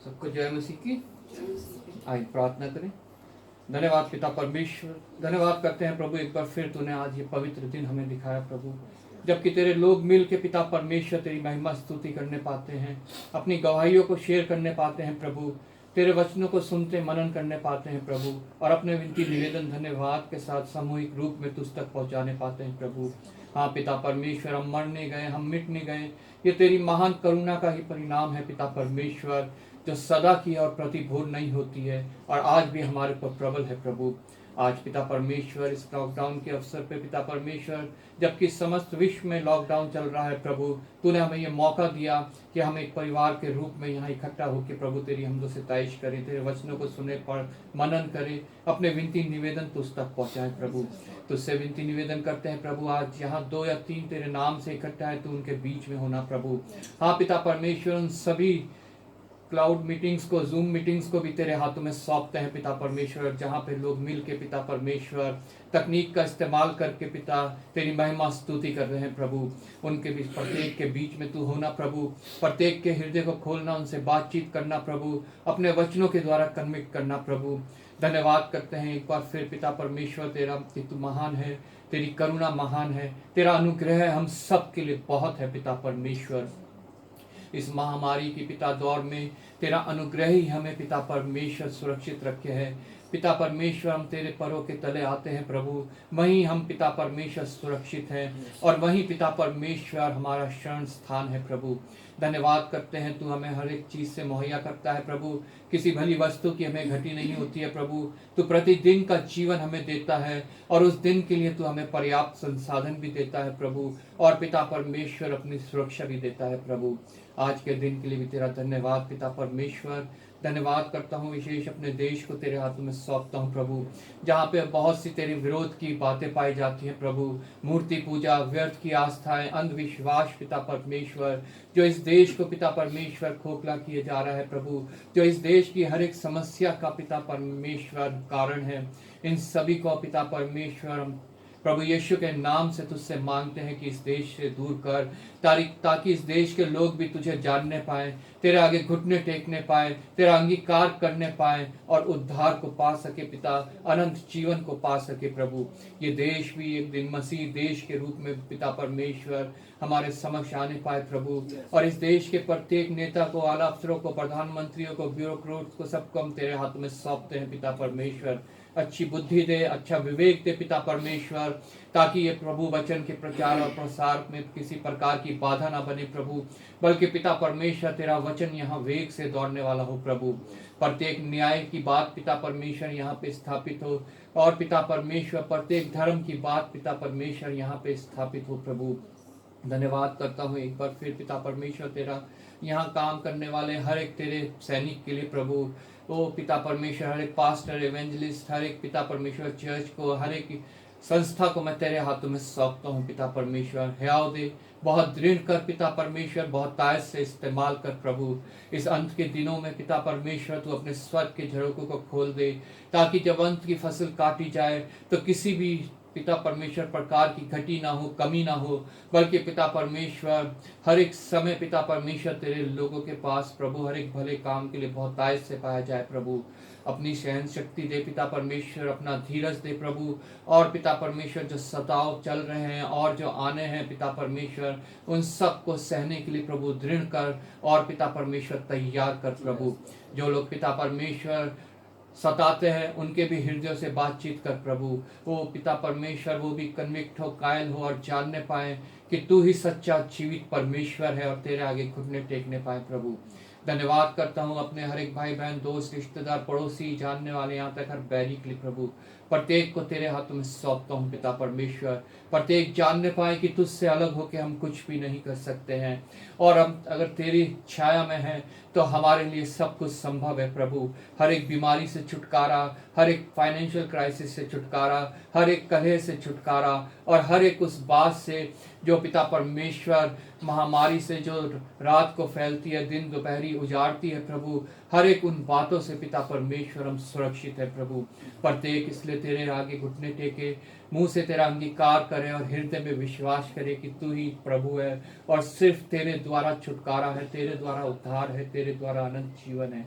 सबको जय मसीह की। आइए प्रार्थना करें। धन्यवाद पिता परमेश्वर, धन्यवाद करते हैं प्रभु, एक बार फिर तूने आज ये पवित्र दिन हमें दिखाया प्रभु, जबकि तेरे लोग मिल के पिता परमेश्वर तेरी महिमा स्तुति करने पाते हैं, अपनी गवाहियों को शेयर करने पाते हैं प्रभु, तेरे वचनों को सुनते मनन करने पाते हैं प्रभु, और अपने विनती निवेदन धन्यवाद के साथ सामूहिक रूप में तुझ तक पहुंचाने पाते हैं प्रभु। हाँ पिता परमेश्वर, हम मर नहीं गए, हम मिट नहीं गए, ये तेरी महान करुणा का ही परिणाम है पिता परमेश्वर, जो सदा की और प्रतिभूर नहीं होती है और आज भी हमारे पर प्रबल है प्रभु। आज पिता परमेश्वर इस लॉकडाउन के अवसर पे पिता परमेश्वर, जबकि समस्त विश्व में लॉकडाउन चल रहा है प्रभु, तूने हमें ये मौका दिया कि हम एक परिवार के रूप में यहाँ इकट्ठा होकर प्रभु तेरी हमदो से ताइश करें, तेरे वचनों को सुने, पढ़ मनन करें, अपने विनती निवेदन तुझ तक पहुँचाएं प्रभु। तुझसे विनती निवेदन करते हैं प्रभु, आज यहाँ 2 या 3 तेरे नाम से इकट्ठा है, तू उनके बीच में होना प्रभु। हाँ पिता परमेश्वर, उन सभी क्लाउड मीटिंग्स को, जूम मीटिंग्स को भी तेरे हाथों में सौंपते हैं पिता परमेश्वर, जहाँ पे लोग मिल के पिता परमेश्वर तकनीक का इस्तेमाल करके पिता तेरी महिमा स्तुति कर रहे हैं प्रभु। उनके बीच प्रत्येक के बीच में तू होना प्रभु, प्रत्येक के हृदय को खोलना, उनसे बातचीत करना प्रभु, अपने वचनों के द्वारा कन्विक्ट करना प्रभु। धन्यवाद करते हैं एक बार फिर पिता परमेश्वर तेरा, कि तू महान है, तेरी करुणा महान है, तेरा अनुग्रह हम सब के लिए बहुत है पिता परमेश्वर। इस महामारी की पिता दौर में तेरा अनुग्रह ही हमें पिता परमेश्वर सुरक्षित रखे है। पिता परमेश्वर, हम तेरे परों के तले आते हैं प्रभु, वहीं हम पिता परमेश्वर सुरक्षित हैं और वहीं पिता परमेश्वर हमारा शरण स्थान है प्रभु। धन्यवाद करते हैं, तू हमें हर एक चीज़ से मुहैया करता है प्रभु, किसी भली वस्तु की हमें घटी नहीं होती है प्रभु। तू प्रतिदिन का जीवन हमें देता है और उस दिन के लिए तू हमें पर्याप्त संसाधन भी देता है प्रभु, और पिता परमेश्वर अपनी सुरक्षा भी देता है प्रभु। आज के दिन के लिए भी तेरा धन्यवाद पिता परमेश्वर। धन्यवाद करता हूँ, विशेष अपने देश को तेरे हाथों में सौंपता हूँ प्रभु, जहाँ पे बहुत सी तेरे विरोध की बातें पाई जाती हैं प्रभु, मूर्ति पूजा, व्यर्थ की आस्थाएं, अंधविश्वास पिता परमेश्वर, जो इस देश को पिता परमेश्वर खोखला किए जा रहा है प्रभु, जो इस देश की हर एक समस्या का पिता परमेश्वर कारण है, इन सभी को पिता परमेश्वर हम प्रभु यीशु के नाम से तुझसे मांगते हैं कि इस देश से दूर कर, ताकि इस देश के लोग भी तुझे जानने पाए, तेरे आगे घुटने टेकने पाए, तेरा अंगीकार करने पाए और उद्धार को पा सके पिता, अनंत जीवन को पा सके प्रभु। ये देश भी एक दिन मसीह देश के रूप में पिता परमेश्वर हमारे समक्ष आने पाए प्रभु, और इस देश के प्रत्येक नेता को, आला अफसरों को, प्रधानमंत्रियों को, ब्यूरोक्रेट्स को, सबको हम तेरे हाथों में सौंपते हैं पिता परमेश्वर। अच्छी बुद्धि दे, अच्छा विवेक दे पिता परमेश्वर, ताकि ये प्रभु वचन के प्रचार और प्रसार में किसी प्रकार की बाधा ना बने प्रभु, बल्कि पिता परमेश्वर तेरा वचन यहाँ वेग से दौड़ने वाला हो प्रभु। प्रत्येक न्याय की बात पिता परमेश्वर यहाँ पे स्थापित हो, और पिता परमेश्वर प्रत्येक धर्म की बात पिता परमेश्वर यहाँ पे स्थापित हो प्रभु। धन्यवाद करता हूँ एक बार फिर पिता परमेश्वर तेरा, यहाँ काम करने वाले हर एक तेरे सैनिक के लिए प्रभु, ओ पिता परमेश्वर, हर एक पास्टर, एवेंजलिस्ट, हर एक पिता परमेश्वर चर्च को, हर एक संस्था को मैं तेरे हाथों में सौंपता हूँ पिता परमेश्वर। हयाव दे, बहुत दृढ़ कर पिता परमेश्वर, बहुत तायत से इस्तेमाल कर प्रभु। इस अंत के दिनों में पिता परमेश्वर तू अपने स्वर्ग के झरोकों को खोल दे, ताकि जब अंत की फसल काटी जाए तो किसी भी पिता परमेश्वर प्रकार की घटी ना हो, कमी ना हो, बल्कि पिता परमेश्वर हर एक समय पिता परमेश्वर तेरे लोगों के पास प्रभु हर एक भले काम के लिए बहुत तायत से पाया जाए प्रभु। अपनी सहन शक्ति दे पिता परमेश्वर, अपना धीरज दे प्रभु, और पिता परमेश्वर जो सताव चल रहे हैं और जो आने हैं पिता परमेश्वर, उन सब को सहने के लिए प्रभु दृढ़ कर, और पिता परमेश्वर तैयार कर प्रभु। जो लोग पिता परमेश्वर सताते हैं उनके भी हृदयों से बातचीत कर प्रभु। वो पिता परमेश्वर वो भी कन्विक्ट हो, कायल हो और जानने पाए कि तू ही सच्चा जीवित परमेश्वर है, और तेरे आगे घुटने टेकने पाए प्रभु। धन्यवाद करता हूँ अपने हर एक भाई बहन, दोस्त, रिश्तेदार, पड़ोसी, जानने वाले, यहाँ तक हर बैरी के लिए प्रभु, प्रत्येक को तेरे हाथों में सौंपता हूँ पिता परमेश्वर। प्रत्येक जानने पाए कि तुझसे अलग होकर हम कुछ भी नहीं कर सकते हैं, और हम अगर तेरी छाया में हैं तो हमारे लिए सब कुछ संभव है प्रभु। हर एक बीमारी से छुटकारा, हर एक फाइनेंशियल क्राइसिस से छुटकारा, हर एक कलह से छुटकारा, और हर एक उस बात से जो पिता परमेश्वर महामारी से जो रात को फैलती है, दिन दोपहरी उजाड़ती है प्रभु, हर एक उन बातों से पिता परमेश्वर हम सुरक्षित है प्रभु। प्रत्येक इसलिए तेरे आगे घुटने टेके, मुंह से तेरा अंगीकार करें और हृदय में विश्वास करें कि तू ही प्रभु है और सिर्फ तेरे द्वारा छुटकारा है, तेरे द्वारा उद्धार है, तेरे द्वारा अनंत जीवन है।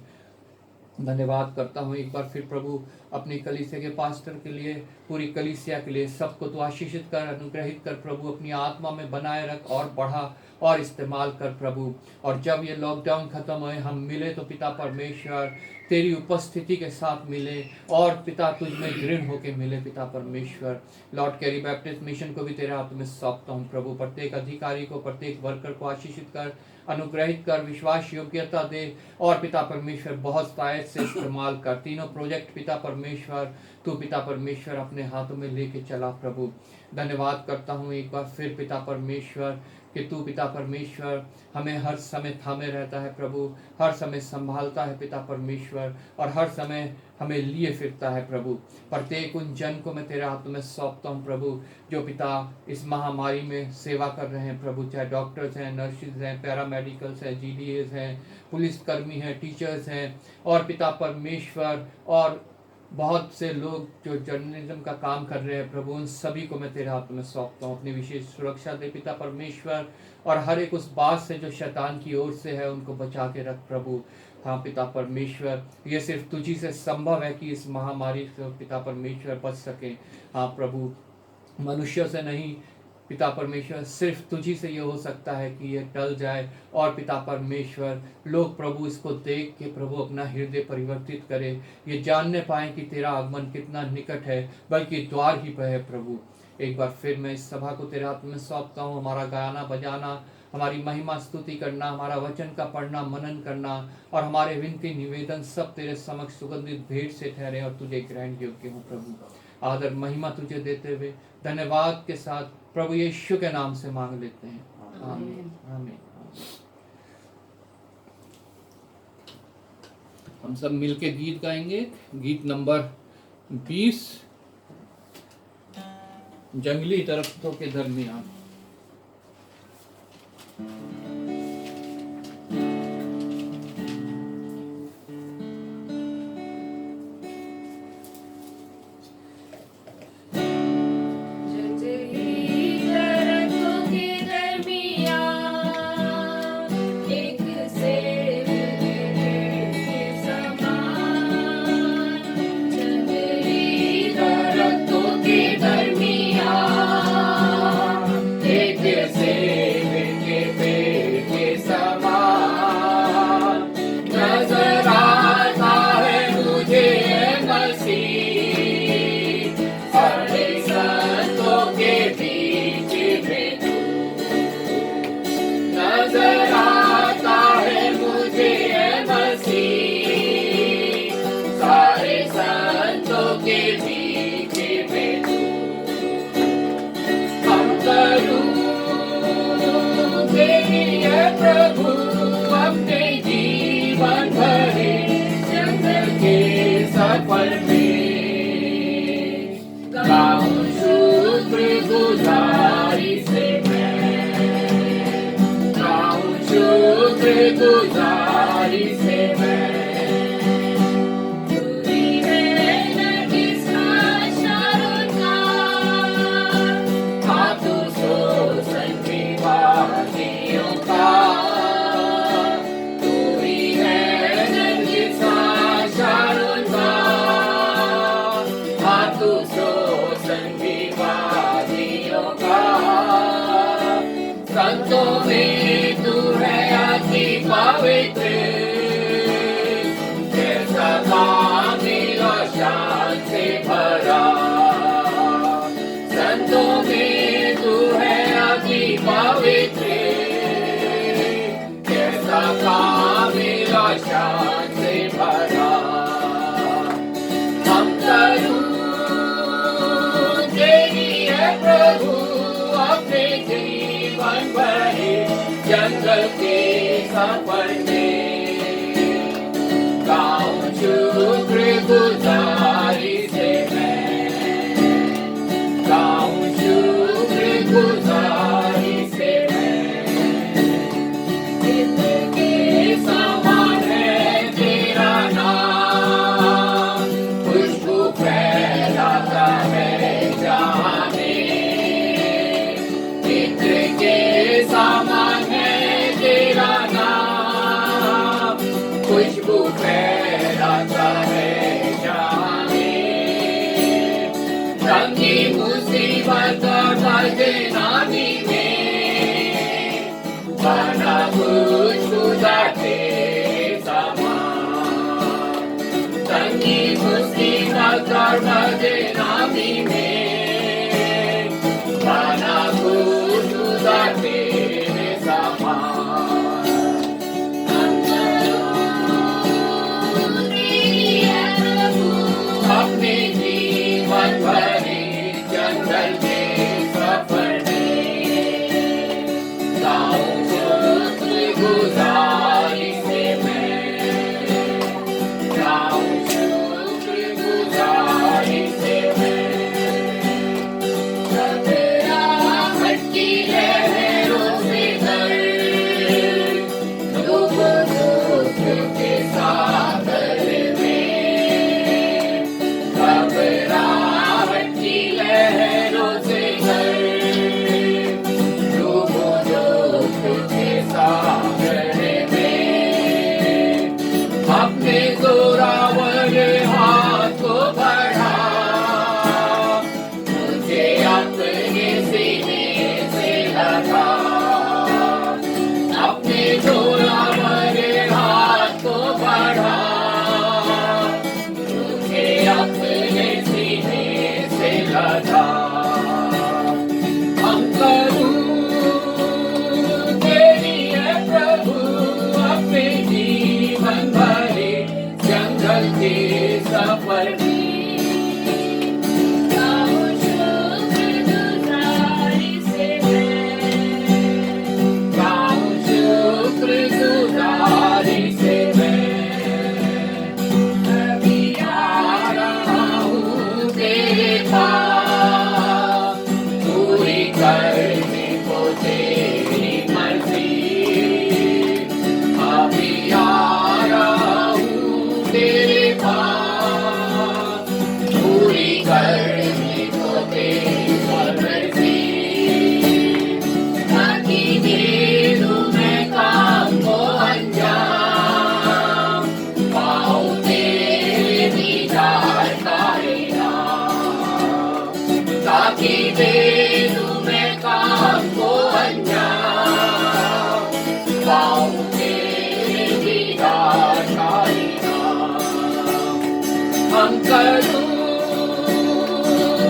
धन्यवाद करता हूँ एक बार फिर प्रभु अपनी कलीसिया के पास्टर के लिए, पूरी कलीसिया के लिए, सबको तो आशीषित कर, अनुग्रहित कर प्रभु, अपनी आत्मा में बनाए रख और बढ़ा और इस्तेमाल कर प्रभु। और जब ये लॉकडाउन खत्म होए, हम मिले तो पिता परमेश्वर तेरी उपस्थिति के साथ मिले और पिता तुझ में दृढ़ होके मिले पिता परमेश्वर। लॉर्ड कैरी बैप्टिस्ट मिशन को भी तेरे हाथ में सौंपता हूँ प्रभु। प्रत्येक अधिकारी को, प्रत्येक वर्कर को आशीषित कर, अनुग्रहित कर, विश्वास योग्यता दे और पिता परमेश्वर बहुत शायद से इस्तेमाल कर। तीनों प्रोजेक्ट पिता परमेश्वर तू पिता परमेश्वर अपने हाथों में लेके चला प्रभु। धन्यवाद करता हूँ एक बार फिर पिता परमेश्वर कि तू पिता परमेश्वर हमें हर समय थामे रहता है प्रभु, हर समय संभालता है पिता परमेश्वर और हर समय हमें लिए फिरता है प्रभु। प्रत्येक उन जन को मैं तेरे हाथों में सौंपता हूँ प्रभु, जो पिता इस महामारी में सेवा कर रहे हैं प्रभु, चाहे डॉक्टर्स हैं, नर्सेज हैं, पैरामेडिकल्स हैं, GDAs हैं, पुलिसकर्मी हैं, टीचर्स हैं और पिता परमेश्वर और बहुत से लोग जो जर्नलिज्म का काम कर रहे हैं प्रभु, उन सभी को मैं तेरे हाथों में सौंपता हूँ। अपनी विशेष सुरक्षा दे पिता परमेश्वर और हर एक उस बात से जो शैतान की ओर से है उनको बचा के रख प्रभु। हाँ पिता परमेश्वर, ये सिर्फ तुझी से संभव है कि इस महामारी से पिता परमेश्वर बच सके। हाँ प्रभु, मनुष्यों से नहीं पिता परमेश्वर, सिर्फ तुझी से ये हो सकता है कि ये टल जाए और पिता परमेश्वर लोग प्रभु इसको देख के प्रभु अपना हृदय परिवर्तित करे, ये जानने पाए कि तेरा आगमन कितना निकट है, बल्कि द्वार ही पर है प्रभु। एक बार फिर मैं इस सभा को तेरे हाथ में सौंपता हूँ। हमारा गाना बजाना, हमारी महिमा स्तुति करना, हमारा वचन का पढ़ना, मनन करना और हमारे विनती निवेदन सब तेरे समक्ष सुगंधित भेंट से ठहरे और तुझे ग्रहण योग्य हो प्रभु। आदर महिमा तुझे देते हुए धन्यवाद के साथ प्रभु यीशु के नाम से मांग लेते हैं, आमीन आमीन। हम सब मिलके गीत गाएंगे, गीत नंबर 20, जंगली दरख्तों के दरमियान। जंगल के सफर में गाऊं शुक्रगुजारी से मैं, गाऊं शुक्रगुजारी से मैं। जीवन और बदनामी में बना कुछ गुजारते समान। तंगी मुसीबत और बदनामी में बना कुछ गुजारते अपने जीवन भरे जंगल के सफर में गाँव शुक्र गुजारी से मैं, गाँव शुक्र गुजारी से मैं। घबराहट की लहरों से डर डूबो दुख के सागर में, घबराहट की लहरों से डर डूबो दुख के सागर में। अपने जोरावर हाथ को बढ़ा, मुझे अपने सीने से लगा। अपने जोरावर हाथ को बढ़ा, मुझे अपने सीने से लगा। हम करूं तेरी है प्रभु अपने जीवन भरे जंगल के सफर में। गाँव शुक्र गुजारी से मैं, गाँव शुक्र गुजारी से मैं। अभी आ रहा हूँ तेरे पास, पूरी करने को तेरी मर्जी। अभी आ रहा हूँ तेरे पास, पूरी करने को तेरी मर्जी। ताकि दे दूं मैं काम को अंजाम, पाऊं तेरे दीदार का इनाम। ताकि दे दूं मैं काम को अंजाम, पाऊं तेरे दीदार का इनाम। हम करूं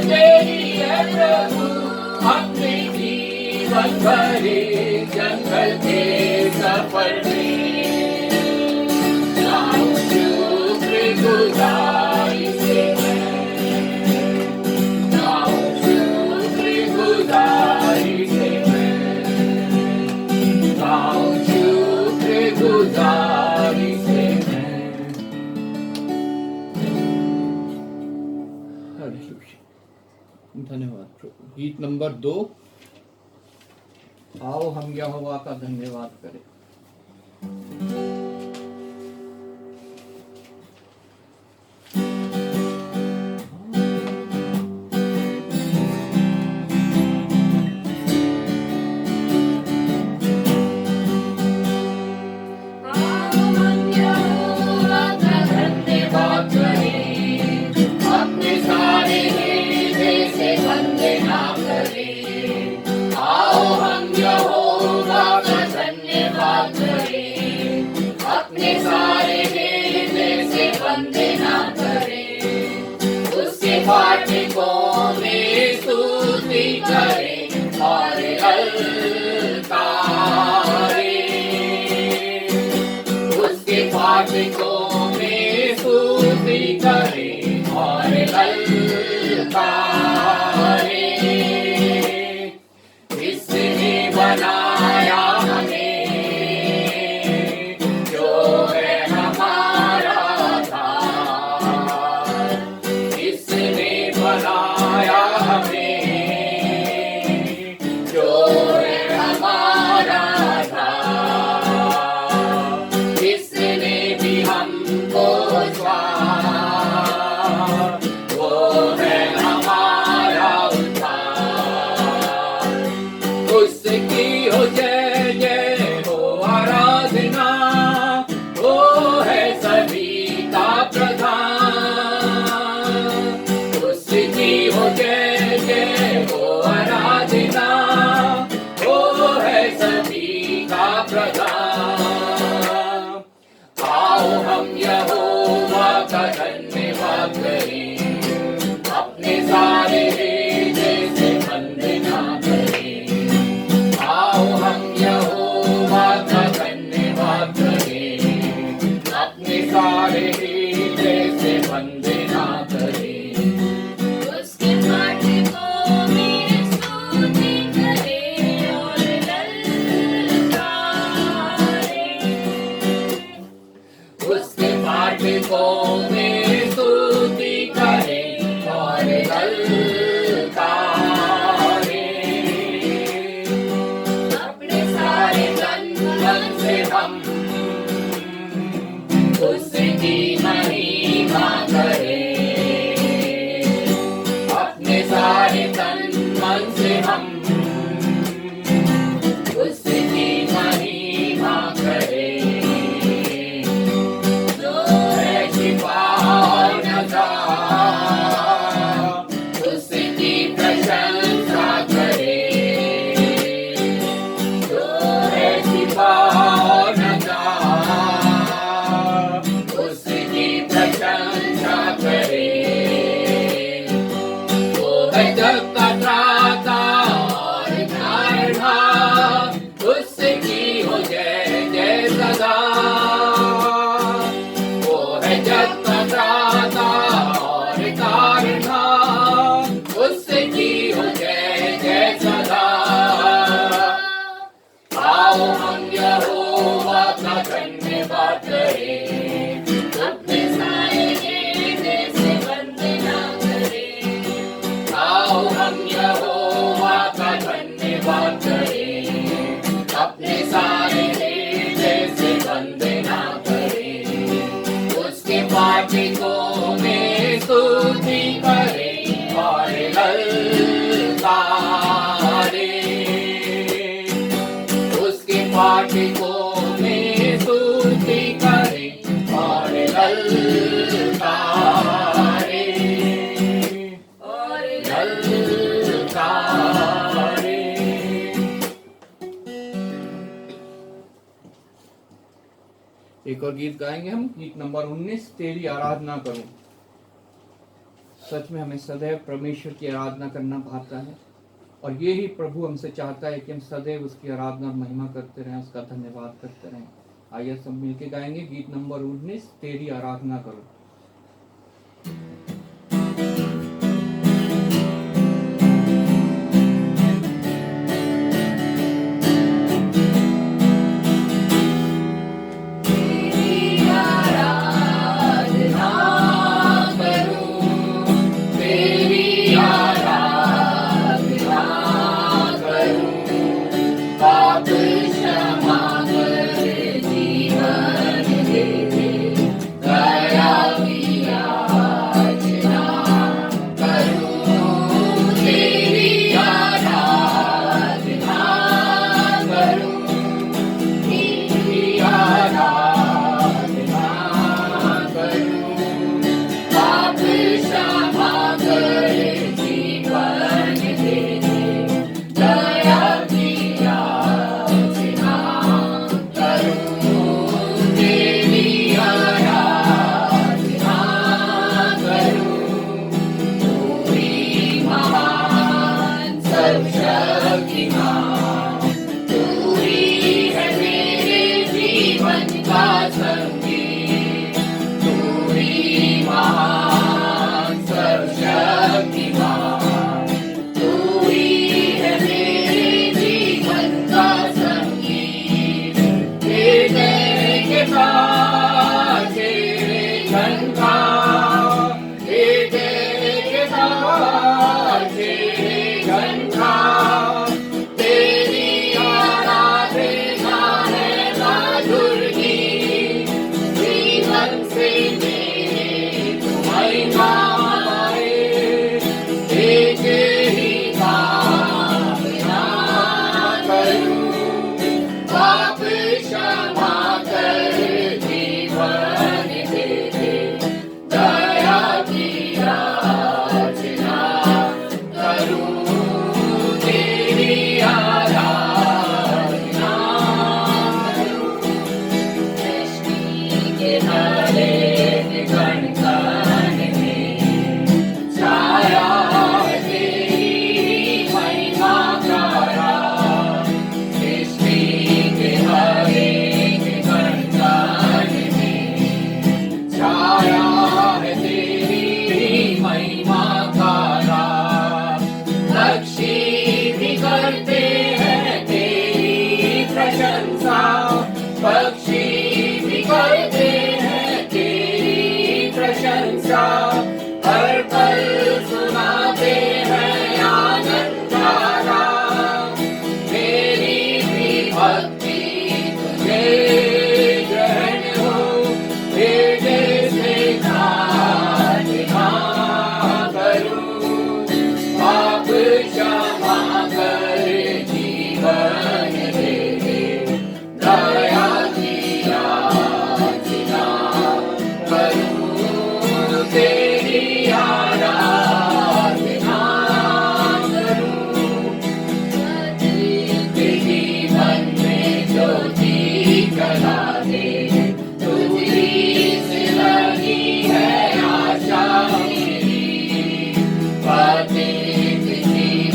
तेरी है प्रभु अपने जीवन भरे जंगल के सफर में। गाँव शुक्र गुजारी से मैं, गाँव शुक्र गुजारी से मैं, गाँव शुक्र गुजारी से मैं। हालेलुया। धन्यवाद प्रभु। गीत नंबर 2, आओ हम यहोवा का धन्यवाद करें। आओ हम यहोवा का धन्यवाद करें, अपने सारे हृदय से वंदना करें। आओ हम यहोवा का धन्यवाद करें, अपने सारे हृदय से वंदना करें। उसके फाटकों में स्तुति करें और अलकारे, उसके फाटकों में स्तुति करें और अलकारे। इसने बनाया हमें जो है हमारा आधार। इसने बनाया हमें जो है हमारा आधार। इसने भी हमको वो है हमारा ललकारे। अपने सारे तन मन से हम उसकी महिमा करें। अपने सारे तन मन से हम उसकी महिमा करें। जो है शिफा और नजात, उसकी प्रशंसा करें। जो है शिफा और नजात, उसकी प्रशंसा करें। वो है जग का त्राता और तारणहार, उसकी हो जय जय सदा। वो है जग का त्राता और तारणहार, उसकी हो जय जय सदा। आओ हम यहोवा का धन्यवाद करें, अपने सारे बेटे से वंदना करें। आओ हम यहोवा का धन्यवाद करें, अपने सारे बेटे से वंदना करें। उसके पाठकों में स्तुति करें और ललकारें। उसके पाठकों में स्तुति करें और ललकारें। और ललकारें। एक और गीत गाएंगे हम, गीत नंबर 19, तेरी आराधना करूं। सच में हमें सदैव परमेश्वर की आराधना करना भाता है, और ये ही प्रभु हमसे चाहता है कि हम सदैव उसकी आराधना और महिमा करते रहें, उसका धन्यवाद करते रहें। आइए सब मिलके गाएंगे गीत नंबर 19, तेरी आराधना करूं। तेरी आराधना करूं, तेरी आराधना करूं। पाप क्षमा कर जीवन दे दे, दया की याचना करूं। तेरी आराधना करूं, तेरी आराधना करूं। पाप क्षमा कर जीवन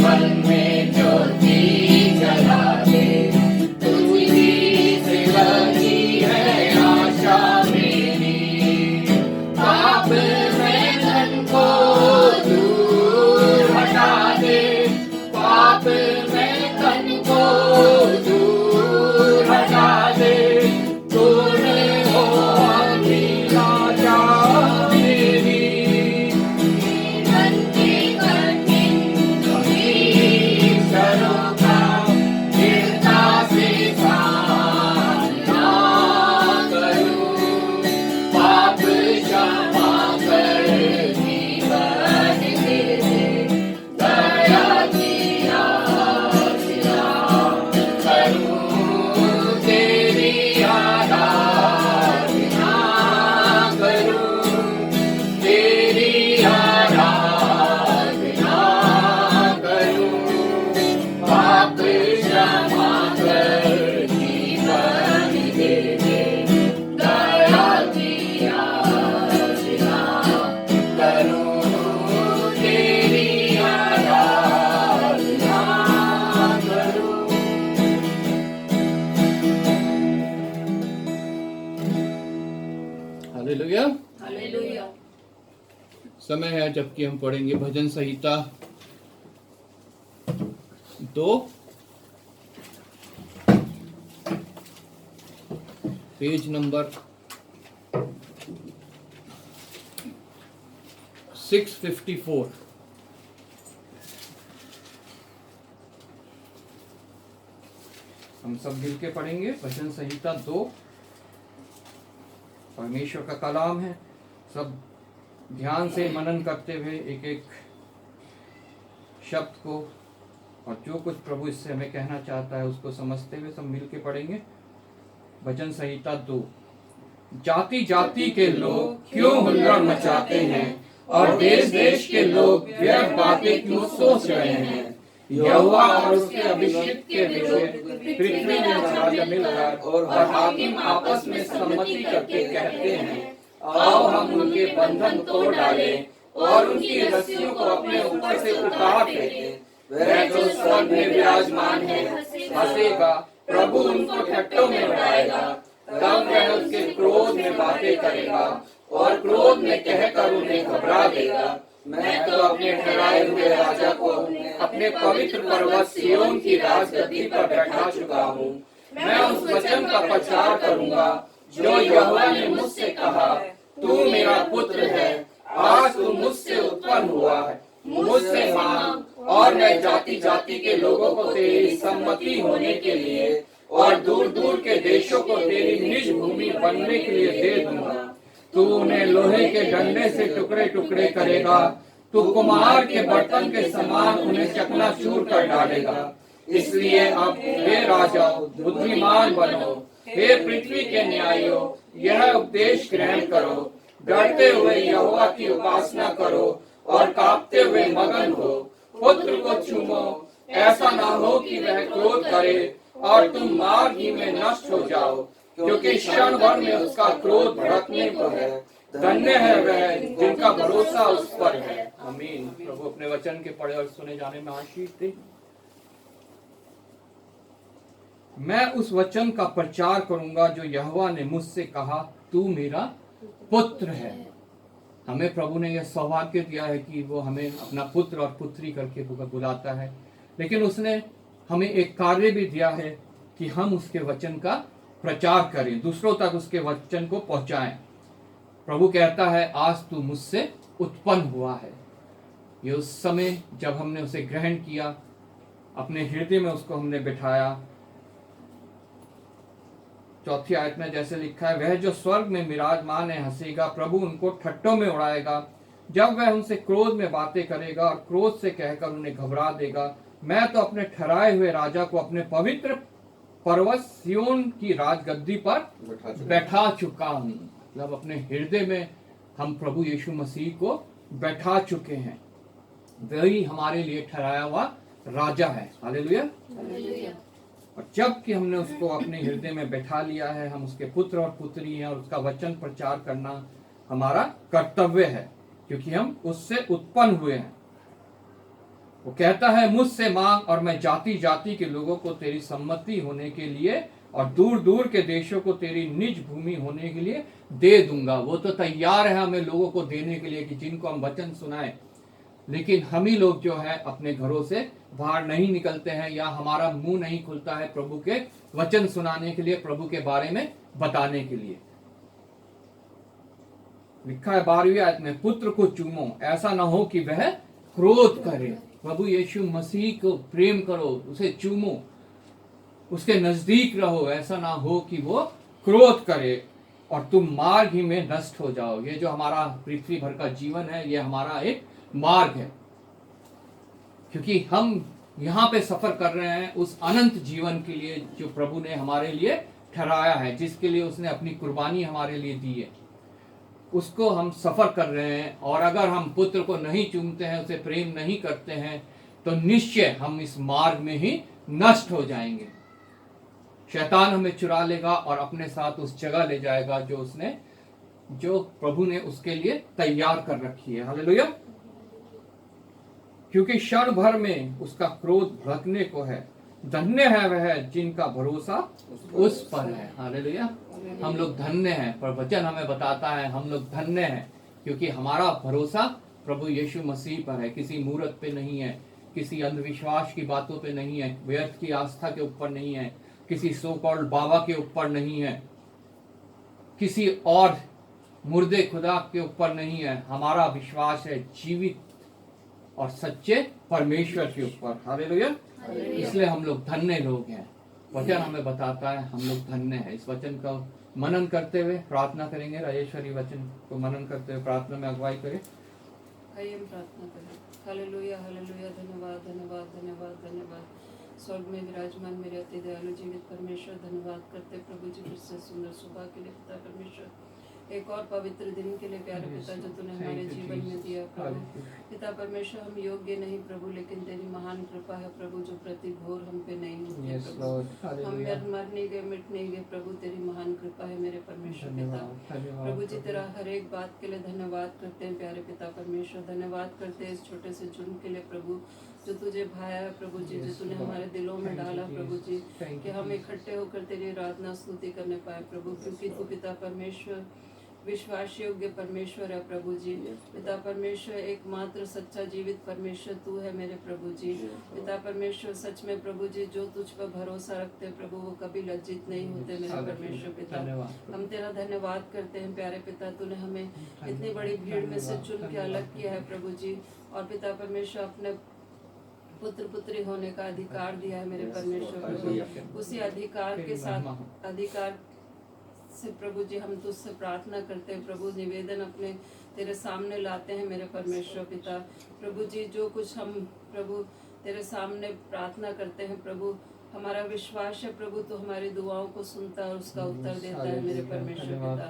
मन में ज्योति जला दे, तुझी से लगी है आशा मेरी। पाप में धन को दूर हटा दे, पाप में धन को दूर हटा दे, तूने हो अभी राजा मेरी। जीवन की कठिन परीक्षाओं का दृढ़ता से सामना करूं, पाप क्षमा कर जीवन दे दे, दया की आज्ञा करूं, तेरी आराधना करूं, तेरी आराधना करूं, पाप क्षमा कर जीवन दे दे, दया की आज्ञा करूं, तेरी आराधना करूं। हालेलुया। हालेलुया। समय है जबकि हम पढ़ेंगे भजन संहिता 2, पेज नंबर 654। हम सब मिल के पढ़ेंगे भजन संहिता 2। परमेश्वर का कलाम है, सब ध्यान से मनन करते हुए एक एक शब्द को और जो कुछ प्रभु इससे हमें कहना चाहता है उसको समझते हुए सब मिल के पढ़ेंगे भजन संहिता 2। जाति जाति के लोग क्यों हुल्लड़ मचाते हैं और देश देश के लोग व्यर्थ बातें क्यों सोच रहे हैं। यहोवा और उसके अभिषेक के विरुद्ध पृथ्वी में राजा मिलकर और हाकिम आपस में सम्मति करके कहते हैं, आओ हम उनके बंधन तोड़ डालें और उनकी रस्सियों को अपने ऊपर से उतार दें। वह जो स्वर्ग में विराजमान है हंसेगा, प्रभु उनको ठट्ठों में उड़ाएगा। तब वह उसके क्रोध में बातें करेगा और क्रोध में कहकर उन्हें घबरा देगा। मैं तो अपने ठहराए हुए राजा को अपने पवित्र पर्वत सिय्योन की राजगद्दी पर बैठा चुका हूँ। मैं उस वचन का प्रचार करूंगा जो यहोवा ने मुझसे कहा, तू मेरा पुत्र है, आज तू मुझसे उत्पन्न हुआ है। मुझसे मांग और मैं जाति जाति के लोगों को तेरी सम्मति होने के लिए और दूर दूर के देशों को तेरी निज भूमि बनने के लिए दे दूंगा। तू उन्हें लोहे के डंडे से टुकड़े टुकड़े करेगा, तू कुम्हार के बर्तन के समान उन्हें चकनाचूर कर डालेगा। इसलिए अब हे राजाओं बुद्धिमान बनो, हे पृथ्वी के न्यायियों यह उपदेश ग्रहण करो। डरते हुए यहोवा की उपासना करो और कांपते हुए मगन हो। पुत्र को चूमो, ऐसा ना हो कि वह क्रोध करे और तुम मार्ग ही में नष्ट हो जाओ, क्योंकि क्षण भर में उसका क्रोध भड़कने को है। धन्य है वह जिनका भरोसा उस पर है। आमीन। प्रभु अपने वचन के पढ़े और सुने जाने में आशीष दे। मैं उस वचन का प्रचार करूंगा जो यहोवा ने मुझसे कहा, तू मेरा पुत्र है। हमें प्रभु ने यह सौभाग्य दिया है कि वो हमें अपना पुत्र और पुत्री करके बुलाता है, लेकिन उसने हमें एक कार्य भी दिया है कि हम उसके वचन का प्रचार करें, दूसरों तक उसके वचन को पहुंचाएं। प्रभु कहता है, आज तू मुझसे उत्पन्न हुआ है। ये उस समय जब हमने उसे ग्रहण किया, अपने हृदय में उसको हमने बिठाया। चौथी आयत में जैसे लिखा है, वह जो स्वर्ग में विराजमान है हंसेगा, प्रभु उनको ठट्ठों में उड़ाएगा। जब वह उनसे क्रोध में बातें करेगा और क्रोध से कहकर उन्हें घबरा देगा। मैं तो अपने ठहराए हुए राजा को अपने पवित्र पर्वत सिय्योन की राजगद्दी पर बैठा चुका हूँ। मतलब अपने हृदय में हम प्रभु यीशु मसीह को बैठा चुके हैं। वही हमारे लिए ठहराया हुआ राजा है। हालेलुया। और जब कि हमने उसको अपने हृदय में बैठा लिया है, हम उसके पुत्र और पुत्री हैं और उसका वचन प्रचार करना हमारा कर्तव्य है, क्योंकि हम उससे उत्पन्न हुए हैं। वो कहता है मुझसे मांग और मैं जाति जाति के लोगों को तेरी सम्मति होने के लिए और दूर दूर के देशों को तेरी निज भूमि होने के लिए दे दूंगा। वो तो तैयार है हमें लोगों को देने के लिए कि जिनको हम वचन सुनाएं, लेकिन हम ही लोग जो है अपने घरों से बाहर नहीं निकलते हैं या हमारा मुंह नहीं खुलता है प्रभु के वचन सुनाने के लिए, प्रभु के बारे में बताने के लिए। लिखा है 12वीं आयत में, पुत्र को चूमो, ऐसा ना हो कि वह क्रोध करे। प्रभु यीशु मसीह को प्रेम करो, उसे चूमो, उसके नजदीक रहो, ऐसा ना हो कि वो क्रोध करे और तुम मार्ग ही में नष्ट हो जाओ। ये जो हमारा पृथ्वी भर का जीवन है, ये हमारा एक मार्ग है, क्योंकि हम यहाँ पे सफर कर रहे हैं उस अनंत जीवन के लिए जो प्रभु ने हमारे लिए ठहराया है, जिसके लिए उसने अपनी कुर्बानी हमारे लिए दी है, उसको हम सफर कर रहे हैं। और अगर हम पुत्र को नहीं चूमते हैं, उसे प्रेम नहीं करते हैं, तो निश्चय हम इस मार्ग में ही नष्ट हो जाएंगे। शैतान हमें चुरा लेगा और अपने साथ उस जगह ले जाएगा जो प्रभु ने उसके लिए तैयार कर रखी है। हालेलुया। क्योंकि क्षण भर में उसका क्रोध भड़कने को है। धन्य है वह जिनका भरोसा उस पर है। हालेलुया। हम लोग धन्य हैं, पर वचन हमें बताता है हम लोग धन्य हैं, क्योंकि हमारा भरोसा प्रभु यीशु मसीह पर है, किसी मूर्त पे नहीं है, किसी अंधविश्वास की बातों पे नहीं है, व्यर्थ की आस्था के ऊपर नहीं है, किसी सो कॉल्ड बाबा के ऊपर नहीं है, किसी और मुर्दे खुदा के ऊपर नहीं है। हमारा विश्वास है जीवित और सच्चे परमेश्वर के ऊपर। हालेलुया। इसलिए हम लोग धन्य लोग हैं। वचन हमें बताता है हम लोग धन्य हैं। इस वचन का मनन करते हुए प्रार्थना करेंगे। राजेश्वरी वचन को मनन करते हुए प्रार्थना में अगुवाई करें। आइए हम प्रार्थना करें। Hallelujah hallelujah. धन्यवाद धन्यवाद धन्यवाद धन्यवाद। स्वर्ग में विराजमान मेरे अति दयालु जीवित परमेश्वर, धन्यवाद करते प्रभु जी फिर से सुंदर सुबह के लिए पिता परमेश्वर, एक और पवित्र दिन के लिए प्यारे पिता जो तूने हमारे जीवन में दिया प्रभु। पिता परमेश्वर हम योग्य नहीं प्रभु, लेकिन तेरी महान कृपा है प्रभु जो प्रति भोर हम पे नहीं होती प्रभु। हम मर नहीं गए, मिट नहीं गए प्रभु, तेरी महान कृपा है मेरे परमेश्वर पिता। प्रभु जी तेरा हर एक बात के लिए धन्यवाद करते हैं प्यारे पिता परमेश्वर। धन्यवाद करते हैं इस छोटे से झुंड के लिए प्रभु जो तुझे भाया है प्रभु जी, जो तूने हमारे दिलों में डाला प्रभु जी, कि हम इकट्ठे होकर तेरी आराधना स्तुति करने पाए प्रभु, क्योंकि तू पिता परमेश्वर विश्वास योग्य परमेश्वर है प्रभु जी। पिता परमेश्वर एकमात्र सच्चा जीवित परमेश्वर तू है मेरे प्रभु जी। पिता परमेश्वर सच में प्रभु जी जो तुझ पर भरोसा रखते प्रभु वो कभी लज्जित नहीं होते मेरे परमेश्वर पिता। हम तेरा धन्यवाद करते हैं प्यारे पिता, तूने हमें इतनी बड़ी भीड़ में से चुन के अलग किया है प्रभु जी, और पिता परमेश्वर अपने पुत्र पुत्री होने का अधिकार दिया है मेरे परमेश्वर प्रभु। उसी अधिकार के साथ अधिकार से प्रभु जी हम तुझसे प्रार्थना करते हैं प्रभु, निवेदन अपने तेरे सामने लाते हैं मेरे परमेश्वर पिता। प्रभु जी जो कुछ हम प्रभु तेरे सामने प्रार्थना करते हैं प्रभु, हमारा विश्वास है प्रभु तो हमारी दुआओं को सुनता है और उसका उत्तर देता है मेरे परमेश्वर पिता।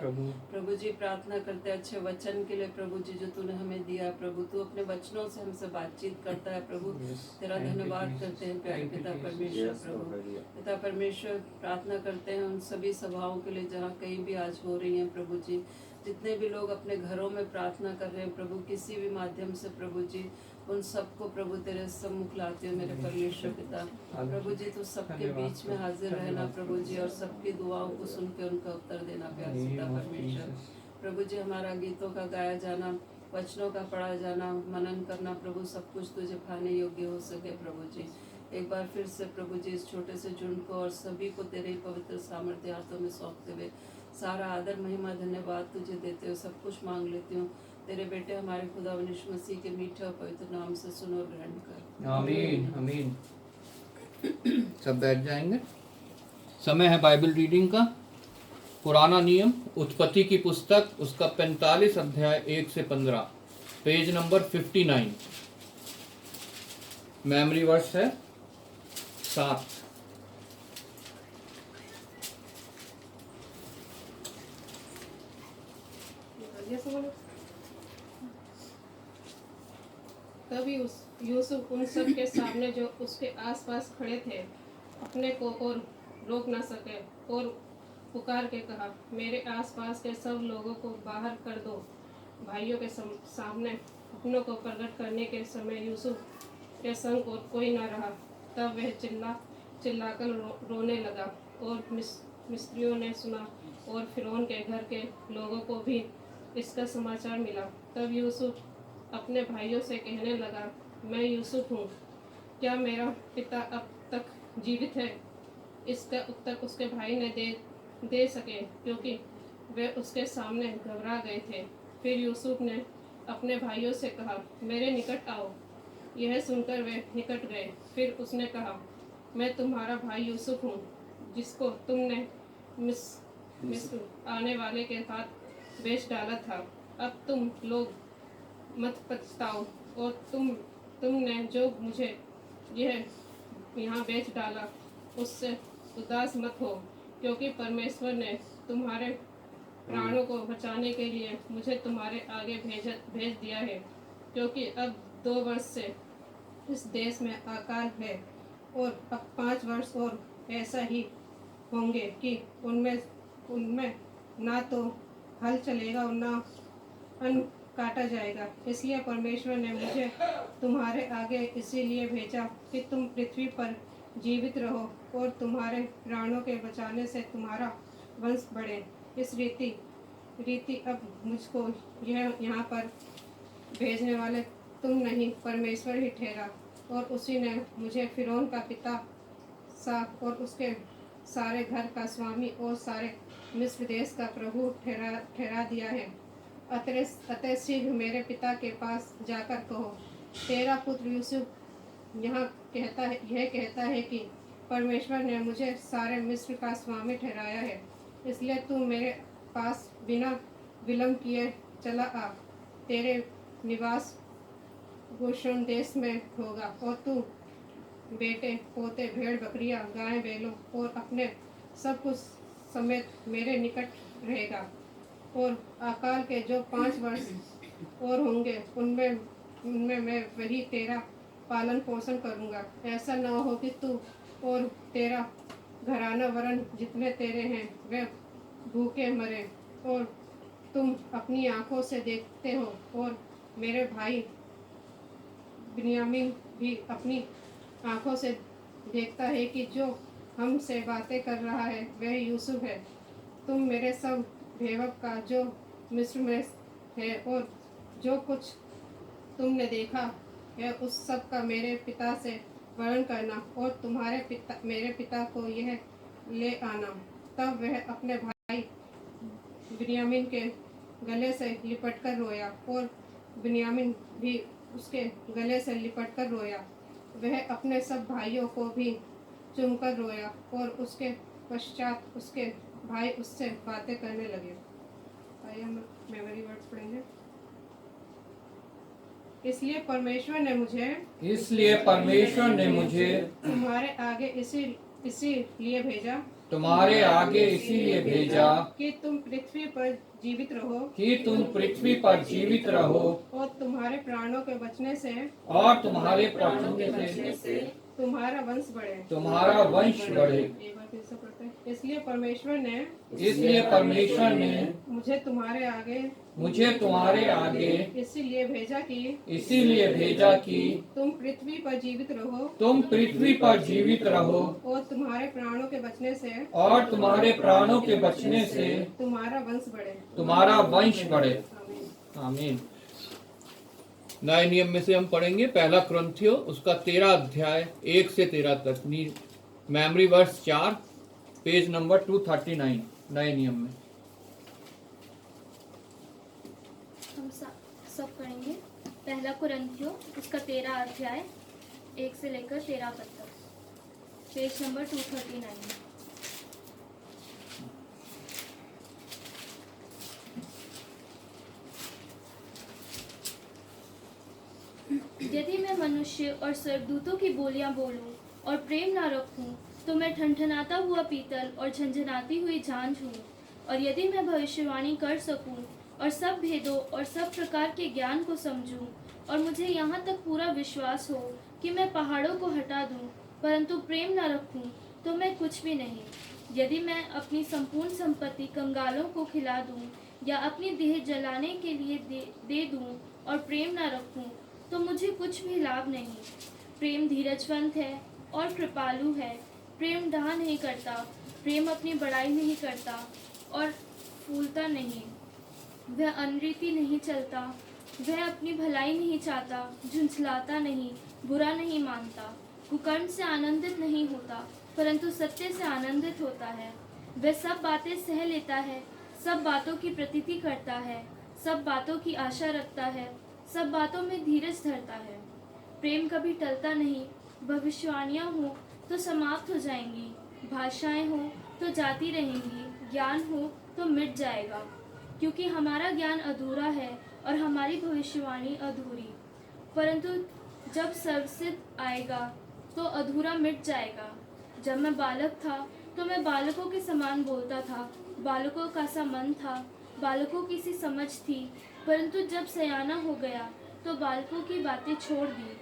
प्रभु जी प्रार्थना करते हैं अच्छे वचन के लिए प्रभु जी जो तूने हमें दिया प्रभु, तू अपने वचनों से हमसे बातचीत करता है प्रभु, तेरा धन्यवाद करते हैं प्यारे पिता परमेश्वर प्रभु। पिता परमेश्वर प्रार्थना करते हैं उन सभी सभाओं के लिए जहाँ कहीं भी आज हो रही हैं प्रभु जी, जितने भी लोग अपने घरों में प्रार्थना कर रहे हैं प्रभु किसी भी माध्यम से प्रभु जी, उन सबको प्रभु तेरे सम्मुख लाते हो मेरे परमेश्वर पिता। प्रभु जी तू सबके बीच में हाजिर रहना प्रभु जी, और सबकी दुआओं को सुन के उनका उत्तर देना प्यारे पिता परमेश्वर। प्रभु जी हमारा गीतों का गाया जाना, वचनों का पढ़ा जाना, मनन करना प्रभु सब कुछ तुझे पाने योग्य हो सके प्रभु जी। एक बार फिर से प्रभु जी इस छोटे से झुंड को और सभी को तेरे ही पवित्र सामर्थ्य हाथों में सौंपते हुए सारा आदर महिमा धन्यवाद तुझे देते हो, सब कुछ मांग लेती हूँ तेरे बेटे हमारे खुदा यीशु मसीह के मीठे और पवित्र नाम से सुनो और ग्रहण कर। आमीन आमीन। सब बैठ जाएंगे। समय है बाइबल रीडिंग का। पुराना नियम उत्पत्ति की पुस्तक उसका 45 अध्याय 1 से 15, पेज नंबर 59। मेमोरी वर्स है 7। तभी यूसुफ उन सब के सामने जो उसके आसपास खड़े थे अपने को और रोक न सके और पुकार के कहा, मेरे आसपास के सब लोगों को बाहर कर दो। भाइयों के सामने अपनों को प्रकट करने के समय यूसुफ के संग और कोई न रहा। तब वह चिल्लाकर रोने लगा। और मिस्रियों ने सुना और फिरौन के घर के लोगों को भी इसका समाचार मिला। तब यूसुफ अपने भाइयों से कहने लगा, मैं यूसुफ हूँ, क्या मेरा पिता अब तक जीवित है? इसका उत्तर उसके भाई ने दे सके, क्योंकि वे उसके सामने घबरा गए थे। फिर यूसुफ ने अपने भाइयों से कहा, मेरे निकट आओ। यह सुनकर वे निकट गए। फिर उसने कहा, मैं तुम्हारा भाई यूसुफ हूँ, जिसको तुमने मिस्र आने वाले के हाथ बेच डाला था। अब तुम लोग मत पछताओ, और तुमने जो मुझे यहाँ बेच डाला उससे उदास मत हो, क्योंकि परमेश्वर ने तुम्हारे प्राणों को बचाने के लिए मुझे तुम्हारे आगे भेज दिया है। क्योंकि अब 2 वर्ष से इस देश में अकाल है, और अब 5 वर्ष और ऐसा ही होंगे कि उनमें ना तो हल चलेगा और ना अन्न काटा जाएगा। इसलिए परमेश्वर ने मुझे तुम्हारे आगे इसीलिए भेजा कि तुम पृथ्वी पर जीवित रहो और तुम्हारे प्राणों के बचाने से तुम्हारा वंश बढ़े। इस रीति अब मुझको यहाँ पर भेजने वाले तुम नहीं, परमेश्वर ही ठहरा। और उसी ने मुझे फिरौन का पिता सा और उसके सारे घर का स्वामी और सारे मिस्र देश का प्रभु ठहरा दिया है। अतः शीघ्र मेरे पिता के पास जाकर कहो, तेरा पुत्र यूसुफ यह कहता है कि परमेश्वर ने मुझे सारे मिस्र का स्वामी ठहराया है। इसलिए तू मेरे पास बिना विलंब किए चला आ। तेरे निवास गोशेन देश में होगा, और तू बेटे पोते भेड़ बकरियां गाय बैलों और अपने सब कुछ समेत मेरे निकट रहेगा। और अकाल के जो 5 वर्ष और होंगे उनमें मैं वही तेरा पालन पोषण करूँगा। ऐसा न हो कि तू और तेरा घराना वरन जितने तेरे हैं वे भूखे मरे। और तुम अपनी आँखों से देखते हो, और मेरे भाई बिन्यामीन भी अपनी आँखों से देखता है कि जो हमसे बातें कर रहा है वह यूसुफ है। तुम मेरे सब भेवक का जो मिस्र में है और जो कुछ तुमने देखा है उस सब का मेरे पिता से वर्णन करना, और मेरे पिता को यह ले आना। तब वह अपने भाई बिन्यामीन के गले से लिपटकर रोया, और बिन्यामीन भी उसके गले से लिपटकर रोया। वह अपने सब भाइयों को भी चूमकर रोया, और उसके पश्चात उसके भाई उससे बातें करने लगे। आइए हम मेमोरी वर्ड्स पढ़ेंगे। इसलिए परमेश्वर ने मुझे तुम्हारे आगे इसीलिए भेजा कि तुम पृथ्वी पर जीवित रहो, और तुम्हारे प्राणों के बचने से तुम्हारा वंश बढ़े। एक बार फिर से पढ़ते हैं। इसलिए परमेश्वर ने मुझे तुम्हारे आगे इसीलिए भेजा कि तुम पृथ्वी पर जीवित रहो, और तुम्हारे प्राणों के बचने से तुम्हारा वंश बढ़े। आमीन। नए नियम में से हम पढ़ेंगे 1 कुरिन्थियों उसका 13 अध्याय 1 से 13 तक। मेमोरी वर्स 4 पेज नंबर 239 नए नियम में। हम सब पढ़ेंगे 1 कुरिन्थियों उसका 13 अध्याय 1 से लेकर 13 पद तक, पेज नंबर 239। यदि मैं मनुष्य और स्वर्गदूतों की बोलियां बोलूं और प्रेम ना रखूं, तो मैं ठनठनाता हुआ पीतल और झंझनाती हुई झांझ हूँ। और यदि मैं भविष्यवाणी कर सकूं और सब भेदों और सब प्रकार के ज्ञान को समझूं, और मुझे यहाँ तक पूरा विश्वास हो कि मैं पहाड़ों को हटा दूं, परंतु प्रेम न रखूं, तो मैं कुछ भी नहीं। यदि मैं अपनी संपूर्ण संपत्ति कंगालों को खिला दूं या अपनी देह जलाने के लिए दे दूं और प्रेम न रखूं, तो मुझे कुछ भी लाभ नहीं। प्रेम धीरजवंत है और कृपालु है। प्रेम डाह नहीं करता, प्रेम अपनी बड़ाई नहीं करता और फूलता नहीं। वह अनरीति नहीं चलता, वह अपनी भलाई नहीं चाहता, झुंझलाता नहीं, बुरा नहीं मानता, कुकर्म से आनंदित नहीं होता, परंतु सत्य से आनंदित होता है। वह सब बातें सह लेता है, सब बातों की प्रतीति करता है, सब बातों की आशा रखता है, सब बातों में धीरज धरता है। प्रेम कभी टलता नहीं। भविष्यवाणियाँ हो तो समाप्त हो जाएंगी, भाषाएं हो तो जाती रहेंगी, ज्ञान हो तो मिट जाएगा, क्योंकि हमारा ज्ञान अधूरा है और हमारी भविष्यवाणी अधूरी। परंतु जब सर्वसिद्ध आएगा तो अधूरा मिट जाएगा। जब मैं बालक था तो मैं बालकों के समान बोलता था, बालकों का सा मन था, बालकों की सी समझ थी, परंतु जब सयाना हो गया तो बालकों की बातें छोड़ दी।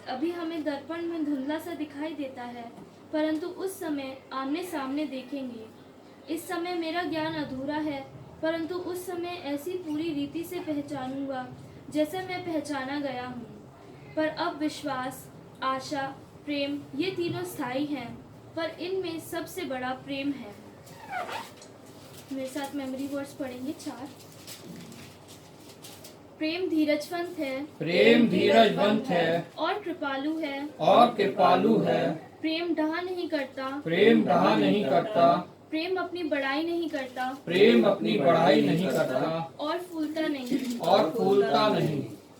अभी हमें दर्पण में धुंधला सा दिखाई देता है, परंतु उस समय आमने सामने देखेंगे। इस समय मेरा ज्ञान अधूरा है, परंतु उस समय ऐसी पूरी रीति से पहचानूंगा जैसे मैं पहचाना गया हूँ। पर अब विश्वास, आशा, प्रेम ये तीनों स्थायी हैं, पर इनमें सबसे बड़ा प्रेम है। मेरे साथ मेमोरी वर्ड्स पढ़ेंगे 4। प्रेम धीरजवंत है, प्रेम धीरजवंत है और कृपालु है, और कृपालु है। प्रेम डाह नहीं करता, प्रेम डाह नहीं करता, प्रेम अपनी बड़ाई नहीं करता प्रेम अपनी बढ़ाई नहीं करता और फूलता नहीं। और फूलता नहीं।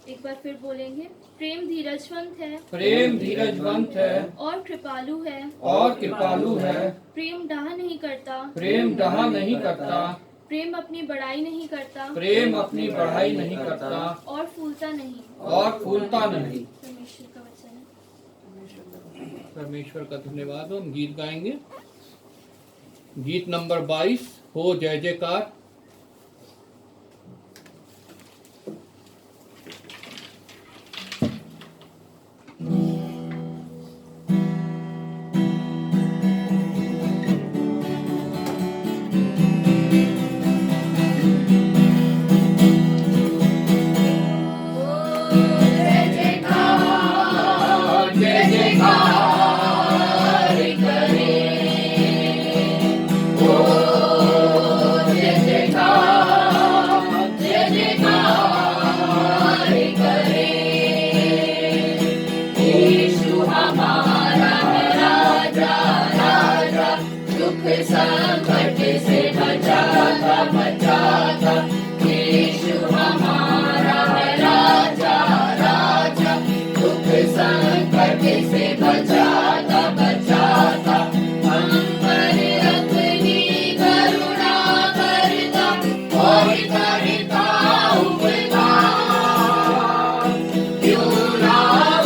एक बार फिर बोलेंगे, प्रेम धीरजवंत है प्रेम धीरजवंत है और कृपालु है, और कृपालु है। प्रेम डाह नहीं करता, प्रेम डाह नहीं करता, प्रेम अपनी बड़ाई नहीं करता प्रेम अपनी बढ़ाई नहीं करता और फूलता नहीं। और फूलता नहीं। परमेश्वर का वचन है। परमेश्वर का धन्यवाद। हम गीत गाएंगे। गीत नंबर 22, हो जय जयकार। संकट से बचाता बचाता, यीशु हमारा है राजा राजा। दुख संकट से बचाता बचाता, हम पर अपनी करुणा करता और करता उपकार। क्यों ना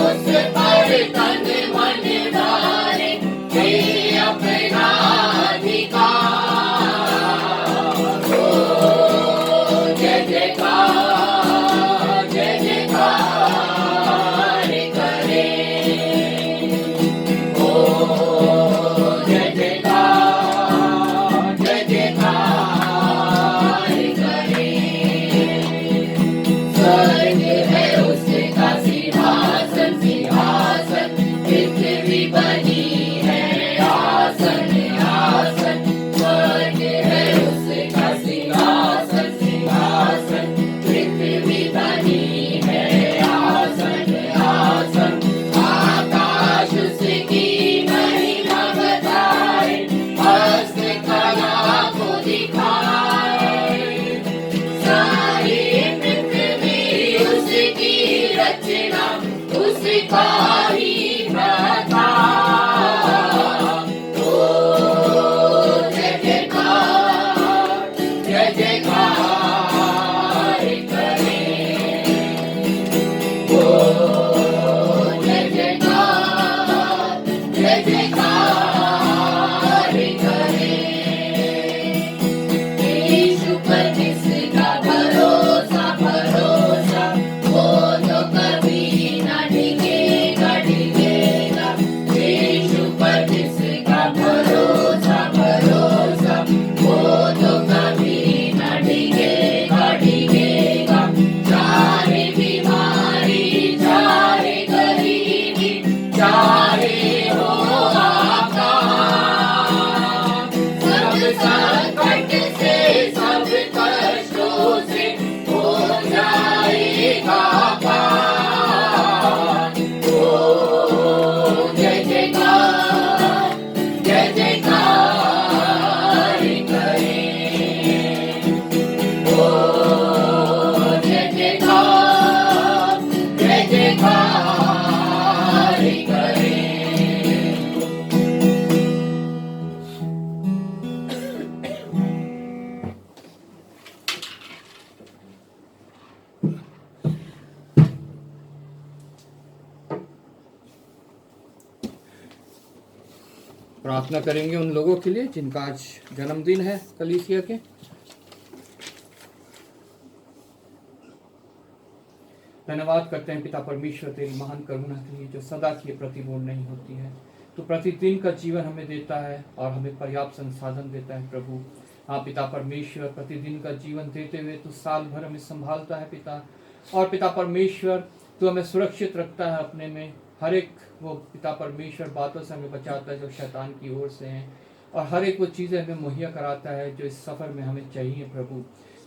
उस पर तन मन डाले, ये अपना भरोसा वो तो कभी न डिगेगा। चाहे हो आकाश, सब संकट से सब कष्टों से हो जाएगा पार। ओ जय जयकार, जय जयकार करें। ओ जय जयकार, जय जयकार करें। प्रार्थना करेंगे उन लोगों के लिए जिनका आज जन्मदिन है कलीसिया के। धन्यवाद करते हैं पिता परमेश्वर तेरी महान करुणा के लिए जो सदा के लिए प्रतिपूर्ण नहीं होती है। तो प्रतिदिन का जीवन हमें देता है और हमें पर्याप्त संसाधन देता है प्रभु। हाँ पिता परमेश्वर, प्रतिदिन का जीवन देते हुए तू साल भर हमें संभालता है पिता। और पिता परमेश्वर तू हमें सुरक्षित रखता है अपने में। हर एक वो पिता परमेश्वर बातों से हमें बचाता है जो शैतान की ओर से हैं, और हर एक वो चीज़ें हमें मुहैया कराता है जो इस सफ़र में हमें चाहिए प्रभु।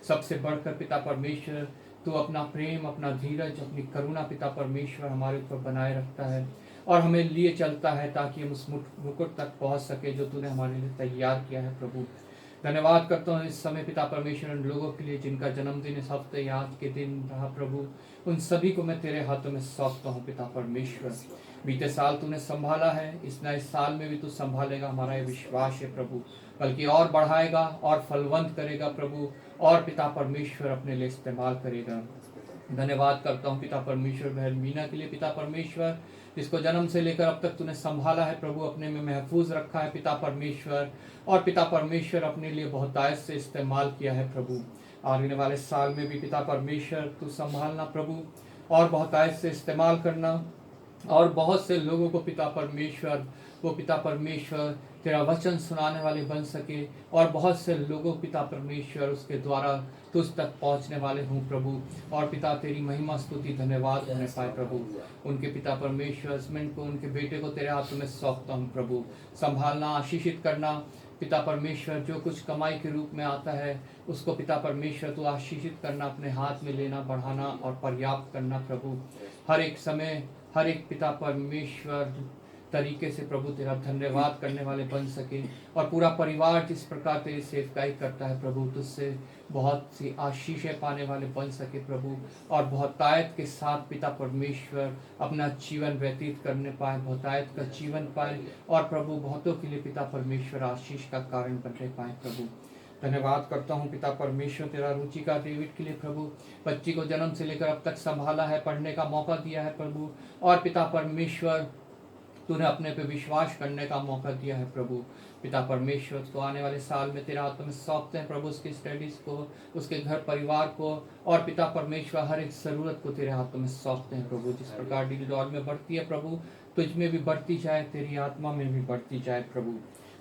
सबसे बढ़कर पिता परमेश्वर तू अपना प्रेम, अपना धीरज, अपनी करुणा पिता परमेश्वर हमारे ऊपर बनाए रखता है और हमें लिए चलता है ताकि हम उस मुकुट तक पहुंच सके जो तूने हमारे लिए तैयार किया है प्रभु। धन्यवाद करता हूँ इस समय पिता परमेश्वर उन लोगों के लिए जिनका जन्मदिन इस हफ्ते या आज के दिन रहा प्रभु। उन सभी को मैं तेरे हाथों में सौंपता हूँ पिता परमेश्वर। बीते साल तूने संभाला है, इस नए साल में भी तू संभालेगा, हमारा ये विश्वास है प्रभु। बल्कि और बढ़ाएगा और फलवंत करेगा प्रभु, और पिता परमेश्वर अपने लिए इस्तेमाल करेगा। धन्यवाद करता हूँ पिता परमेश्वर बहन मीना के लिए पिता परमेश्वर, जिसको जन्म से लेकर अब तक तूने संभाला है प्रभु, अपने में महफूज रखा है पिता परमेश्वर, और पिता परमेश्वर अपने लिए बहुतायत से इस्तेमाल किया है प्रभु। आने वाले साल में भी पिता परमेश्वर तू संभालना प्रभु, और बहुतायत से इस्तेमाल करना, और बहुत से लोगों को पिता परमेश्वर वो पिता परमेश्वर तेरा वचन सुनाने वाले बन सके, और बहुत से लोगों पिता परमेश्वर उसके द्वारा तुझ तक पहुंचने वाले हों प्रभु। और पिता तेरी महिमा स्तुति धन्यवाद होने पाए प्रभु। उनके पिता परमेश्वर हस्बैंड को, उनके बेटे को तेरे हाथों में सौंपता हूँ प्रभु। संभालना, आशीषित करना पिता परमेश्वर, जो कुछ कमाई के रूप में आता है उसको पिता परमेश्वर तू आशीषित करना, अपने हाथ में लेना, बढ़ाना और पर्याप्त करना प्रभु। हर एक समय, हर एक पिता परमेश्वर तरीके से प्रभु तेरा धन्यवाद करने वाले बन सके, और पूरा परिवार जिस प्रकार तेरी सेवकाई करता है प्रभु, तुझसे बहुत सी आशीषें पाने वाले बन सके प्रभु, और बहुतायत के साथ पिता परमेश्वर अपना जीवन व्यतीत करने पाए, बहुतायत का जीवन पाए, और प्रभु बहुतों के लिए पिता परमेश्वर आशीष का कारण बनने पाए प्रभु। धन्यवाद करता हूँ पिता परमेश्वर तेरा रुचिका डेविड के लिए प्रभु, बच्ची को जन्म से लेकर अब तक संभाला है, पढ़ने का मौका दिया है प्रभु, और पिता परमेश्वर तूने अपने पे विश्वास करने का मौका दिया है प्रभु। पिता परमेश्वर तो आने वाले साल में तेरे हाथों में सौंपते हैं प्रभु, उसकी स्टडीज़ को, उसके घर परिवार को, और पिता परमेश्वर हर एक ज़रूरत को तेरे हाथों में सौंपते हैं प्रभु। जिस प्रकार डील दौड़ में बढ़ती है प्रभु, तुझ में भी बढ़ती जाए, तेरी आत्मा में भी बढ़ती जाए प्रभु।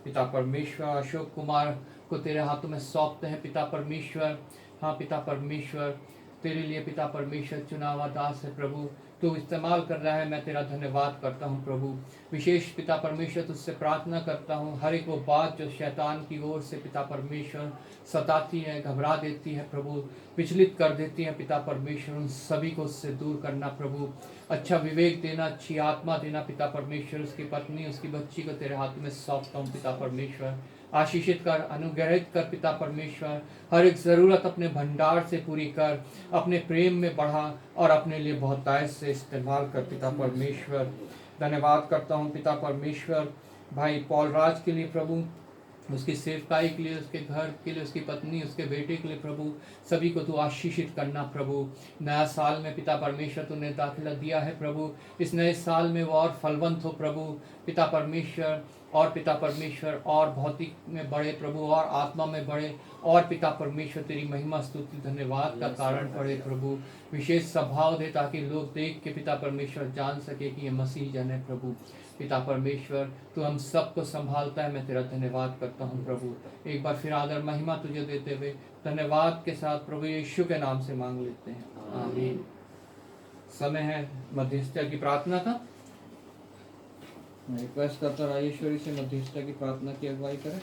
पिता परमेश्वर अशोक कुमार को तेरे हाथों में सौंपते हैं पिता परमेश्वर। हाँ पिता परमेश्वर, तेरे लिए पिता परमेश्वर चुना हुआ दास है प्रभु, तू इस्तेमाल कर रहा है, मैं तेरा धन्यवाद करता हूँ प्रभु। विशेष पिता परमेश्वर तुझसे प्रार्थना करता हूँ, हर एक वो बात जो शैतान की ओर से पिता परमेश्वर सताती है, घबरा देती है प्रभु, विचलित कर देती है पिता परमेश्वर, उन सभी को उससे दूर करना प्रभु। अच्छा विवेक देना, अच्छी आत्मा देना पिता परमेश्वर। उसकी पत्नी, उसकी बच्ची को तेरे हाथ में सौंपता हूँ पिता परमेश्वर। आशीषित कर, अनुग्रहित कर पिता परमेश्वर, हर एक ज़रूरत अपने भंडार से पूरी कर, अपने प्रेम में बढ़ा, और अपने लिए बहुतायत से इस्तेमाल कर पिता परमेश्वर। धन्यवाद करता हूँ पिता परमेश्वर भाई पॉल राज के लिए प्रभु, उसकी सेवकाई के लिए, उसके घर के लिए, उसकी पत्नी, उसके बेटे के लिए प्रभु, सभी को तू आशीषित करना प्रभु। नया साल में पिता परमेश्वर तूने दाखिला दिया है प्रभु, इस नए साल में वो और फलवंत हो प्रभु पिता परमेश्वर, और पिता परमेश्वर और भौतिक में बढ़े प्रभु, और आत्मा में बढ़े, और पिता परमेश्वर तेरी महिमा स्तुति धन्यवाद का कारण पड़े प्रभु। विशेष स्वभाव दे ताकि लोग देख के पिता परमेश्वर जान सके कि ये मसीह जन है प्रभु। पिता परमेश्वर तू हम सबको संभालता है, मैं तेरा धन्यवाद करता हूँ प्रभु। एक बार फिर आदर महिमा तुझे देते हुए धन्यवाद के साथ प्रभु यीशु के नाम से मांग लेते हैं, आमीन। समय है मध्यस्थता की प्रार्थना का। मैं रिक्वेस्ट करता राजेश्वरी से मध्यस्थता की प्रार्थना की अगुवाई करें।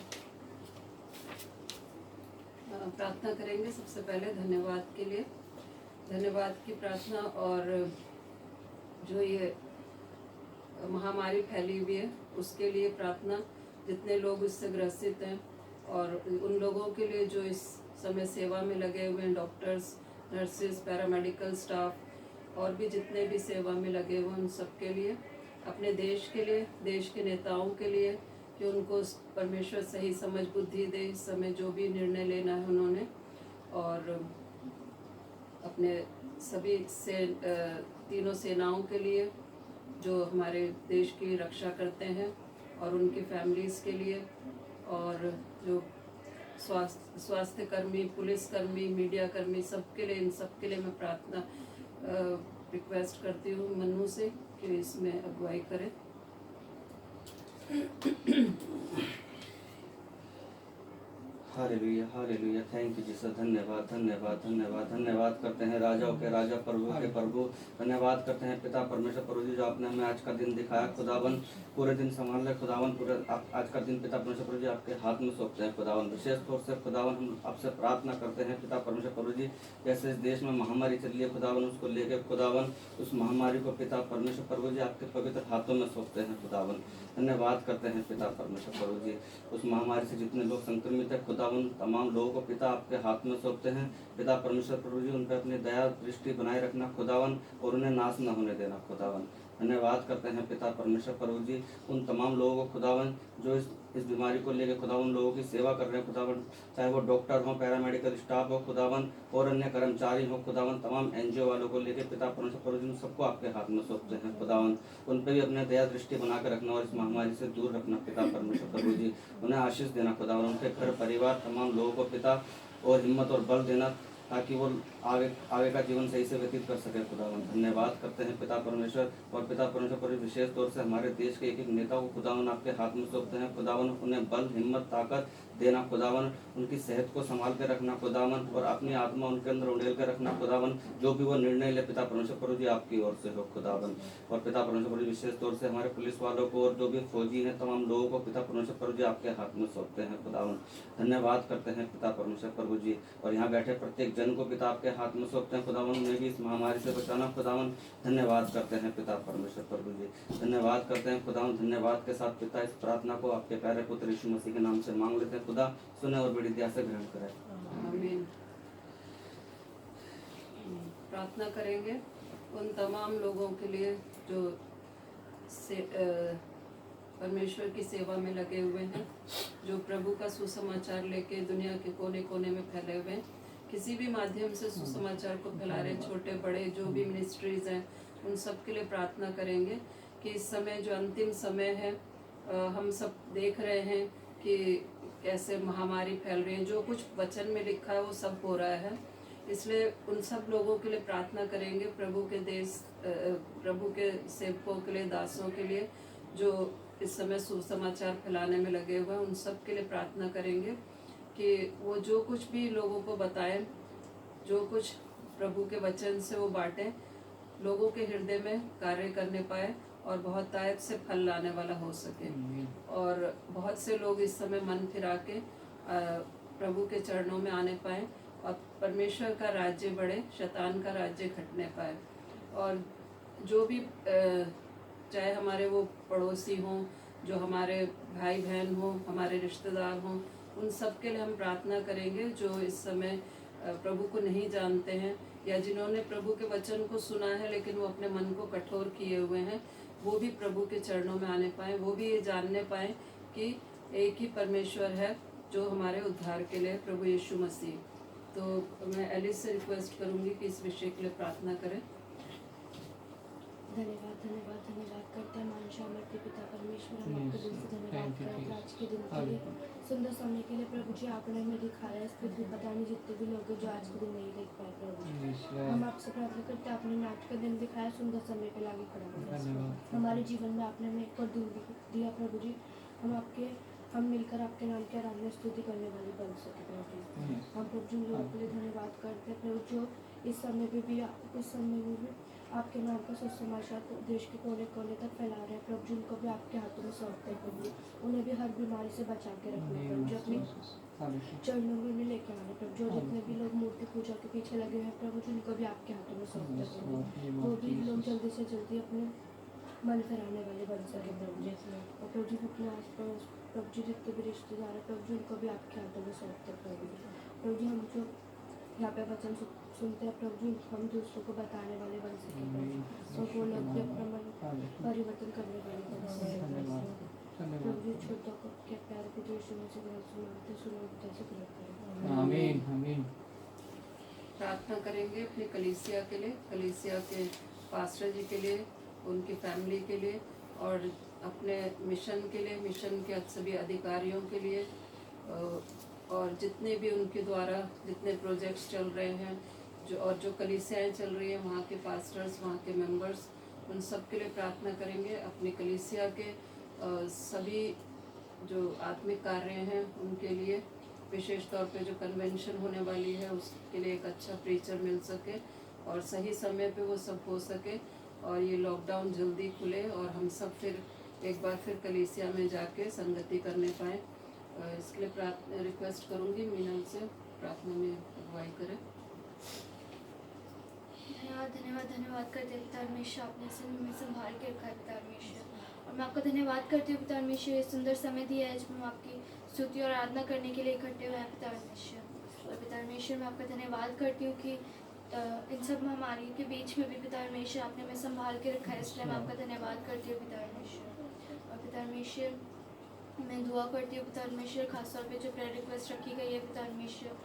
प्रार्थना करेंगे सबसे पहले धन्यवाद के लिए, धन्यवाद की प्रार्थना। और जो ये महामारी फैली हुई है उसके लिए प्रार्थना, जितने लोग इससे ग्रसित हैं और उन लोगों के लिए जो इस समय सेवा में लगे हुए हैं, डॉक्टर्स, नर्सेस, पैरामेडिकल स्टाफ और भी जितने भी सेवा में लगे हुए हैं, उन सब के लिए, अपने देश के लिए, देश के नेताओं के लिए कि उनको परमेश्वर सही समझ बुद्धि दे इस समय जो भी निर्णय लेना है उन्होंने। और अपने सभी से तीनों सेनाओं के लिए जो हमारे देश की रक्षा करते हैं और उनकी फैमिलीज़ के लिए, और जो स्वास्थ्य कर्मी, पुलिस कर्मी, मीडिया कर्मी, सबके लिए, इन सब के लिए मैं प्रार्थना रिक्वेस्ट करती हूँ मन्नू से कि इसमें अगुवाई करें। Hallelujah hallelujah. Thank you Jesus. धन्यवाद धन्यवाद धन्यवाद धन्यवाद करते हैं राजाओं के राजा, प्रभु के प्रभु। धन्यवाद करते हैं पिता परमेश्वर प्रभु जी, जो आपने हमें आज का दिन दिखाया खुदावन, पूरे दिन संभाल रहे खुदावन। पूरे आज का दिन पिता परमेश्वर प्रभु जी आपके हाथ में सौंपते हैं खुदावन। विशेष तौर से खुदावन हम आपसे प्रार्थना करते हैं पिता परमेश्वर प्रभु जी, जैसे इस देश में महामारी चल रही है खुदावन, उसको लेकर खुदावन उस महामारी को पिता परमेश्वर प्रभु जी आपके पवित्र हाथों में सौंपते हैं खुदावन। धन्यवाद करते हैं पिता परमेश्वर प्रभु जी, उस महामारी से जितने लोग संक्रमित है खुदावन, तमाम लोगों को पिता आपके हाथ में सौंपते हैं पिता परमेश्वर प्रभु जी। उन पर अपनी दया दृष्टि बनाए रखना खुदावन, और उन्हें नाश न होने देना खुदावन। धन्यवाद करते हैं पिता परमेश्वर प्रभु जी, उन तमाम लोगों को खुदावन जो इस बीमारी को लेकर खुदावन लोगों की सेवा कर रहे हैं खुदावन, चाहे वो डॉक्टर हो, पैरामेडिकल स्टाफ हो खुदावन, और अन्य कर्मचारी हो खुदावन, तमाम एनजीओ वालों को लेकर पिता परमेश्वर प्रभु जी सबको आपके हाथ में सौंपते हैं खुदावन। उन पर भी अपने दया दृष्टि बना कर रखना और इस महामारी से दूर रखना पिता परमेश्वर प्रभु जी। उन्हें आशीष देना खुदावन, उनके घर परिवार तमाम लोगों को पिता और हिम्मत और बल देना ताकि वो आगे का जीवन सही से व्यतीत कर सके खुदावन। धन्यवाद करते हैं पिता परमेश्वर, और पिता परमेश्वर पर विशेष तौर से हमारे देश के एक एक नेता को खुदावन आपके हाथ में सौंपते हैं खुदावन। उन्हें बल, हिम्मत, ताकत देना खुदावन, उनकी सेहत को संभाल के रखना खुदावन, और अपनी आत्मा उनके अंदर उड़ेल कर रखना खुदावन। जो भी वो निर्णय ले पिता परमेश्वर प्रभु जी आपकी ओर से हो खुदावन। और पिता परमेश्वर प्रभु जी विशेष तौर से हमारे पुलिस वालों को और जो भी फौजी हैं तमाम लोगों को पिता परमेश्वर प्रभु जी आपके हाथ में सौंपते हैं खुदावन। धन्यवाद करते हैं पिता परमेश्वर प्रभु जी, और यहाँ बैठे प्रत्येक जन को पिता आपके हाथ में सौंपते हैं खुदावन, उन्हें भी इस महामारी से बचाना खुदावन। धन्यवाद करते हैं पिता परमेश्वर प्रभु जी, धन्यवाद करते हैं खुदावन। धन्यवाद के साथ पिता इस प्रार्थना को आपके प्यारे पुत्र यीशु मसीह के नाम से मांग लेते हैं खुदा, सुने और बड़ी दया से ग्रहण करें। आमीन। प्रार्थना करेंगे उन तमाम लोगों के लिए जो परमेश्वर की सेवा में लगे हुए हैं, जो प्रभु का सुसमाचार लेके दुनिया के कोने कोने में फैले हुए हैं, किसी भी माध्यम से सुसमाचार को फैला रहे, छोटे बड़े जो भी मिनिस्ट्रीज हैं, उन सब के लिए प्रार्थना करेंगे कि इस समय जो अंतिम समय है, हम सब देख रहे हैं कि कैसे महामारी फैल रही है, जो कुछ वचन में लिखा है वो सब हो रहा है। इसलिए उन सब लोगों के लिए प्रार्थना करेंगे, प्रभु के देश, प्रभु के सेवकों के लिए, दासों के लिए जो इस समय सुसमाचार फैलाने में लगे हुए हैं, उन सब के लिए प्रार्थना करेंगे कि वो जो कुछ भी लोगों को बताएं, जो कुछ प्रभु के वचन से वो बांटें, लोगों के हृदय में कार्य करने पाए और बहुत तायब से फल लाने वाला हो सके। और बहुत से लोग इस समय मन फिरा के प्रभु के चरणों में आने पाए और परमेश्वर का राज्य बढ़े, शैतान का राज्य घटने पाए। और जो भी चाहे हमारे वो पड़ोसी हों, जो हमारे भाई बहन हों, हमारे रिश्तेदार हों, उन सब के लिए हम प्रार्थना करेंगे जो इस समय प्रभु को नहीं जानते हैं, या जिन्होंने प्रभु के वचन को सुना है लेकिन वो अपने मन को कठोर किए हुए हैं, वो भी प्रभु के चरणों में आने पाएँ, वो भी ये जानने पाएँ कि एक ही परमेश्वर है जो हमारे उद्धार के लिए, प्रभु यीशु मसीह। तो मैं एलिस से रिक्वेस्ट करूँगी कि इस विषय के लिए प्रार्थना करें। धन्यवाद धन्यवाद धन्यवाद करते हैं मानुषा मरते पिता परमेश्वर, हम आपके दिल से धन्यवाद करते हैं आज के दिन के लिए, सुंदर समय के लिए। प्रभु जी आपने हमें दिखाया, इस पर भी पता नहीं जितने भी लोग जो आज के दिन नहीं देख पाए प्रभु जी, हम आपसे प्रार्थना करते हैं, आपने नाच का दिन दिखाया, सुंदर समय के लागे खड़ा हो हमारे जीवन में आपने हमें एक और दिन दिया प्रभु जी, हम मिलकर आपके नाम की आराधना स्तुति करने वाले बन सके प्रभु। हम प्रभु जी लोगों के लिए धन्यवाद करते हैं प्रभु, जो इस समय में भी आपके नाम का सुसमाचार देश के कोने कोने तक फैला रहे हैं प्रभु जी, उनको भी आपके हाथों में सौंपते हैं प्रभु जी। उन्हें भी हर बीमारी से बचा के रखना प्रभु जी, अपने चरणों में भी लेके आने प्रभु जी। और जितने भी लोग मूर्ति पूजा के पीछे लगे हैं प्रभु जी, उनको भी आपके हाथों में सौंपते हैं प्रभु जी। वो भी लोग जल्दी से जल्दी अपने मन फिराने वाले बन सके प्रभु जी। और प्रभु जी अपने आस पास प्रभु जी जितने भी रिश्तेदार हैं प्रभु जी, उनको भी आपके हाथों में सौंपते हैं प्रभु जी। प्रभु जी, हम जो यहाँ पे वचन सुनते हैं प्रभु जी, हम दूसरों को बताने वाले बन सके प्रभु जी। और वो लोग भी अपना मन परिवर्तन करने वाले बन सके प्रभु जी। छोटों को के प्यार को जो यीशु मसीह के नाम से मांगते सुनो जैसे ग्रहण करें। आमीन आमीन। प्रार्थना करेंगे अपनी कलीसिया के लिए, कलीसिया के पास्टर जी के लिए, उनकी फैमिली के लिए और अपने मिशन के लिए, मिशन के सभी अधिकारियों के लिए और जितने भी उनके द्वारा जितने प्रोजेक्ट्स चल रहे हैं जो कलीसियाएँ चल रही हैं, वहाँ के पास्टर्स, वहाँ के मेंबर्स, उन सब के लिए प्रार्थना करेंगे। अपनी कलीसिया के सभी जो आत्मिक कार्य हैं उनके लिए, विशेष तौर पे जो कन्वेंशन होने वाली है उसके लिए एक अच्छा प्रीचर मिल सके और सही समय पे वो सब हो सके और ये लॉकडाउन जल्दी खुले और हम सब फिर एक बार फिर कलीसिया में जाके संगति करने पाएँ। इसके लिए रिक्वेस्ट करूँगी मीना से प्रार्थना में अगुवाई करें। धन्यवाद करते हैं पिता परमेश्वर, आपने में संभाल के रखा है पिता परमेश्वर। और मैं आपका धन्यवाद करती हूँ पिता परमेश्वर, ये सुंदर समय दिया है जब हम आपकी स्तुति और आराधना करने के लिए इकट्ठे हुए हैं पिता परमेश्वर। और पिता परमेश्वर, मैं आपका धन्यवाद करती हूँ कि इन सब महामारी के बीच में भी पिता परमेश्वर आपने हमें संभाल के रखा है, इसलिए मैं आपका धन्यवाद करती हूँ पिता परमेश्वर। और पिता परमेश्वर, मैं दुआ करती हूँ पिता परमेश्वर, खासतौर पे जो प्रेयर रिक्वेस्ट रखी गई है पिता परमेश्वर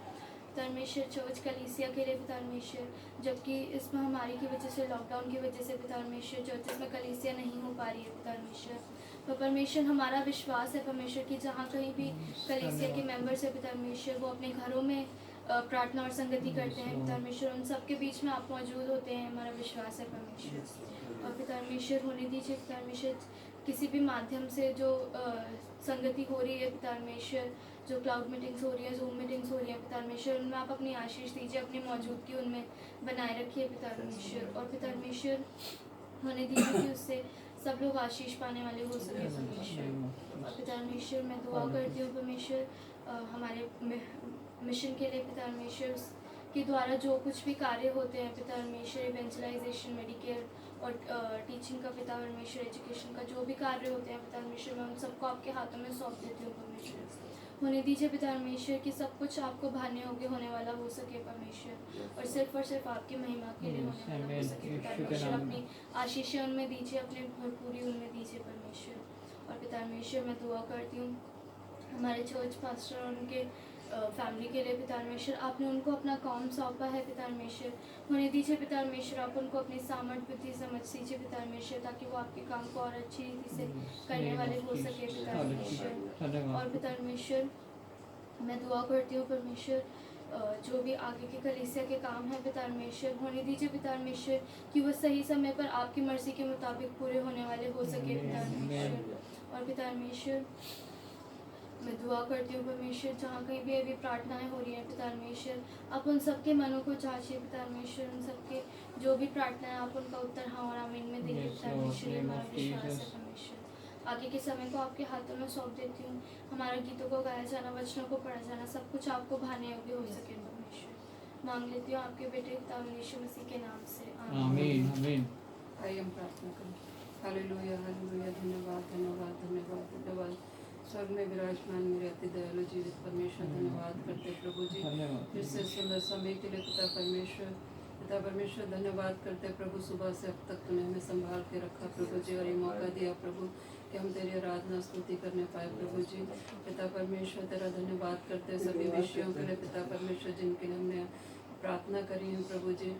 चर्च कलीसिया के लिए पिता परमेश्वर, जबकि इस महामारी की वजह से, लॉकडाउन की वजह से पिता परमेश्वर चर्चेस में कलीसिया नहीं हो पा रही है पिता परमेश्वर। तो परमेश्वर, हमारा विश्वास है परमेश्वर कि जहाँ कहीं भी कलीसिया के मेंबर्स है पिता परमेश्वर, वो अपने घरों में प्रार्थना और संगति करते हैं पिता परमेश्वर, उन सबके बीच में आप मौजूद होते हैं, हमारा विश्वास है परमेश्वर। और पिता परमेश्वर, होने दीजिए पिता परमेश्वर, किसी भी माध्यम से जो संगति हो रही है पिता परमेश्वर, जो क्लाउड मीटिंग्स हो रही है, जूम मीटिंग्स हो रही है पिता परमेश्वर, उनमें आप अपनी आशीष दीजिए, अपनी मौजूदगी उनमें बनाए रखिए पिता परमेश्वर। और पिता परमेश्वर, होने दीजिए कि उससे सब लोग आशीष पाने वाले हो सके परमेश्वर। और पिता परमेश्वर, मैं दुआ करती हूँ परमेश्वर हमारे मिशन के लिए पिता परमेश्वर, के द्वारा जो कुछ भी कार्य होते हैं पिता परमेश्वर, इवेंचलाइजेशन, मेडिकेयर और टीचिंग का पिता परमेश्वर, एजुकेशन का जो भी कार्य होते हैं पिता परमेश्वर, मैं उन सबको आपके हाथों में सौंप देती हूँ परमेश्वर। होने दीजिए पिता परमेश्वर कि सब कुछ आपको भाने योग्य होने वाला हो सके परमेश्वर, और सिर्फ आपकी महिमा के लिए होने वाला हो सके पिता परमेश्वर। अपनी आशीषें उनमें दीजिए, अपनी भरपूरी उनमें दीजिए परमेश्वर। और पिता परमेश्वर, मैं दुआ करती हूँ हमारे चर्च पास्टर और उनके फैमिली के लिए पिता परमेश्वर, आपने उनको अपना काम सौंपा है पिता परमेश्वर। होने दीजिए पिता परमेश्वर, आप उनको अपनी सामर्थ, बुद्धि, समझ दीजिए पिता परमेश्वर, ताकि वो आपके काम को और अच्छी रीति से करने वाले हो सके पिता परमेश्वर। और पिता परमेश्वर, मैं दुआ करती हूँ परमेश्वर जो भी आगे के कलीसिया के काम है पिता परमेश्वर, होने दीजिए पिता परमेश्वर कि वो सही समय पर आपकी मर्जी के मुताबिक पूरे होने वाले हो सके पिता परमेश्वर। और पिता परमेश्वर, मैं दुआ करती हूँ परमेश्वर, जहाँ कहीं भी अभी प्रार्थनाएं हो रही हैं पिता परमेश्वर, आप उन सबके मनों को जांचिए पिता परमेश्वर, उन सबके जो भी प्रार्थनाएं आप उनका उत्तर हाँ और आमीन में देंगे पिता परमेश्वर, ये हमारा विश्वास है परमेश्वर। आगे के समय को आपके हाथों में सौंप देती हूँ, हमारा गीतों को गाया जाना, वचनों को पढ़ा जाना, सब कुछ आपको भाने योग्य हो सके परमेश्वर। मांग लेती हूँ आपके बेटे पिता यीशु मसीह के नाम से, आमीन आमीन। आइए हम प्रार्थना करें। हालेलुया हालेलुया, धन्यवाद धन्यवाद धन्यवाद धन्यवाद। स्वर्ग में विराजमान मेरे अति दयालु जीवित परमेश्वर, धन्यवाद करते प्रभु जी फिर से सुंदर समय के लिए पिता परमेश्वर धन्यवाद करते प्रभु, सुबह से अब तक तूने हमें संभाल के रखा प्रभु जी, और ये मौका दिया प्रभु कि हम तेरी आराधना स्तुति करने पाए प्रभु जी। पिता परमेश्वर, तेरा धन्यवाद करते सभी विषयों के लिए पिता परमेश्वर, जिनके लिए हमने प्रार्थना करी है प्रभु जी।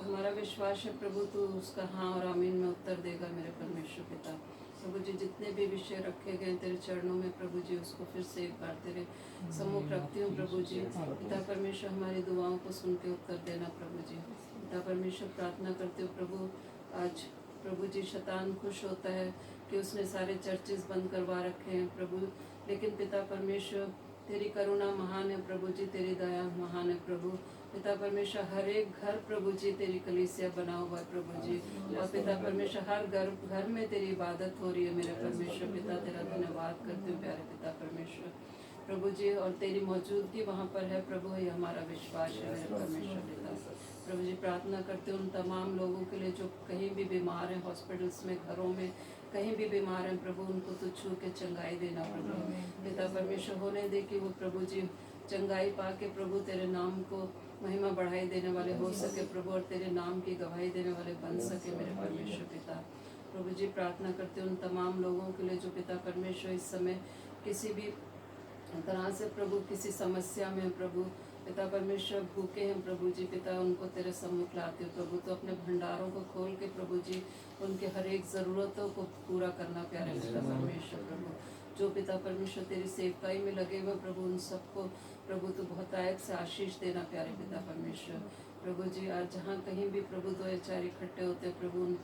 हमारा विश्वास है प्रभु, तू उसका हाँ और आमीन में उत्तर देगा मेरे परमेश्वर पिता। प्रभु जी, जितने भी विषय रखे गए तेरे चरणों में प्रभु जी, उसको फिर से एक बार तेरे सम्मुख रखती हूँ प्रभु जी। पिता परमेश्वर, हमारी दुआओं को सुन के उत्तर देना प्रभु जी। पिता परमेश्वर, प्रार्थना करते हो प्रभु, आज प्रभु जी शैतान खुश होता है कि उसने सारे चर्चेस बंद करवा रखे हैं प्रभु, लेकिन पिता परमेश्वर तेरी करुणा महान है प्रभु जी, तेरी दया महान है प्रभु। पिता परमेश्वर हर एक घर प्रभु जी तेरी कलीसिया बना हुआ है प्रभु जी, और पिता परमेश्वर हर घर में तेरी इबादत हो रही है मेरे परमेश्वर पिता। तेरा धन्यवाद करते हो प्यारे पिता परमेश्वर प्रभु जी, और तेरी मौजूदगी वहाँ पर है प्रभु, ये हमारा विश्वास है मेरे परमेश्वर पिता। प्रभु जी प्रार्थना करते हो उन तमाम लोगों के लिए जो कहीं भी बीमार हैं, हॉस्पिटल्स में, घरों में, कहीं भी बीमार हैं प्रभु, उनको तो छू के चंगाई देना प्रभु पिता परमेश्वर। होने दे कि वो प्रभु जी चंगाई पा के प्रभु तेरे नाम को महिमा बढ़ाई देने वाले हो सके प्रभु, और तेरे नाम की गवाही देने वाले बन सके मेरे परमेश्वर पिता। प्रभु जी प्रार्थना करते उन तमाम लोगों के लिए जो पिता परमेश्वर इस समय किसी भी तरह से प्रभु किसी समस्या में प्रभु पिता परमेश्वर भूखे हैं प्रभु जी पिता, उनको तेरे सम्मुख लाते हो प्रभु। तो अपने भंडारों को खोल के प्रभु जी उनके हर एक ज़रूरतों को पूरा करना प्यारे पिता परमेश्वर प्रभु। जो पिता परमेश्वर तेरी सेवकाई में लगे हुए प्रभु, उन सबको प्रभु तो बहुतायत से आशीष देना प्यारे पिता परमेश्वर प्रभु जी। आज जहाँ कहीं भी प्रभु दो या चार इकट्ठे होते प्रभु, उन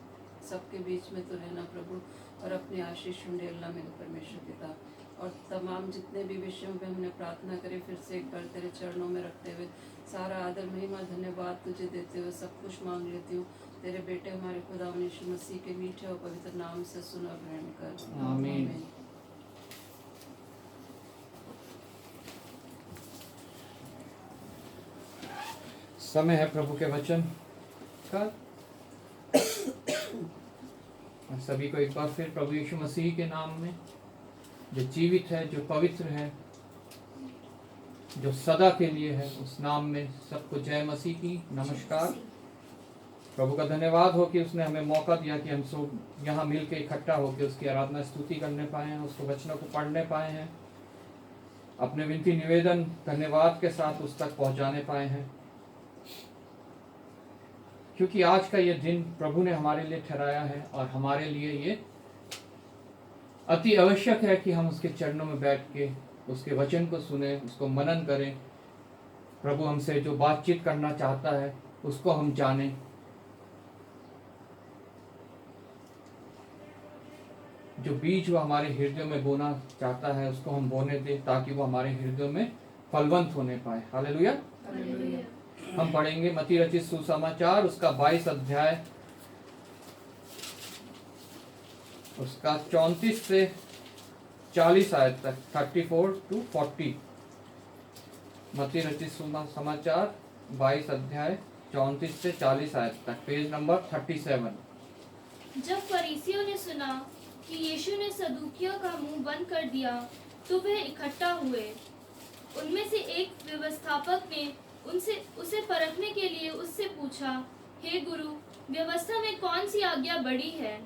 सबके बीच में तो रहना प्रभु, और अपनी आशीष उंडेलना मेरे परमेश्वर पिता। और तमाम जितने भी विषयों में हमने प्रार्थना करी, फिर से एक बार तेरे चरणों में रखते हुए सारा आदर महिमा धन्यवाद तुझे देते हुए सब कुछ मांग लेती हूँ तेरे बेटे हमारे खुदा यीशु मसीह के मीठे और पवित्र नाम से सुन और ग्रहण कर, आमीन। समय है प्रभु के वचन का, और सभी को एक बार फिर प्रभु यीशु मसीह के नाम में, जो जीवित है, जो पवित्र है, जो सदा के लिए है, उस नाम में सबको जय मसीह की नमस्कार। प्रभु का धन्यवाद हो कि उसने हमें मौका दिया कि हम सब यहाँ मिल के इकट्ठा होकर उसकी आराधना स्तुति करने पाए हैं, उसको वचनों को पढ़ने पाए हैं, अपने विनती निवेदन धन्यवाद के साथ उस तक पहुँचाने पाए हैं। क्योंकि आज का ये दिन प्रभु ने हमारे लिए ठहराया है, और हमारे लिए ये अति आवश्यक है कि हम उसके चरणों में बैठ के उसके वचन को सुने, उसको मनन करें। प्रभु हमसे जो बातचीत करना चाहता है उसको हम जानें। जो बीज वो हमारे हृदय में बोना चाहता है उसको हम बोने दें, ताकि वो हमारे हृदय में फलवंत होने पाए। हालेलुया। हम पढ़ेंगे मत्ती रचित सुसमाचार उसका 22 अध्याय, उसका 34 से 40 आयत तक, 34 to 40। मत्ती रचित सुसमाचार 22 अध्याय 34 से 40 आयत तक, पेज नंबर 37। जब फरीसियों ने सुना कि यीशु ने सदूकियों का मुंह बंद कर दिया, तो वे इकट्ठा हुए। उनमें से एक व्यवस्थापक ने उसे परखने के लिए उससे पूछा, हे गुरु, व्यवस्था में कौन सी आज्ञा बड़ी है?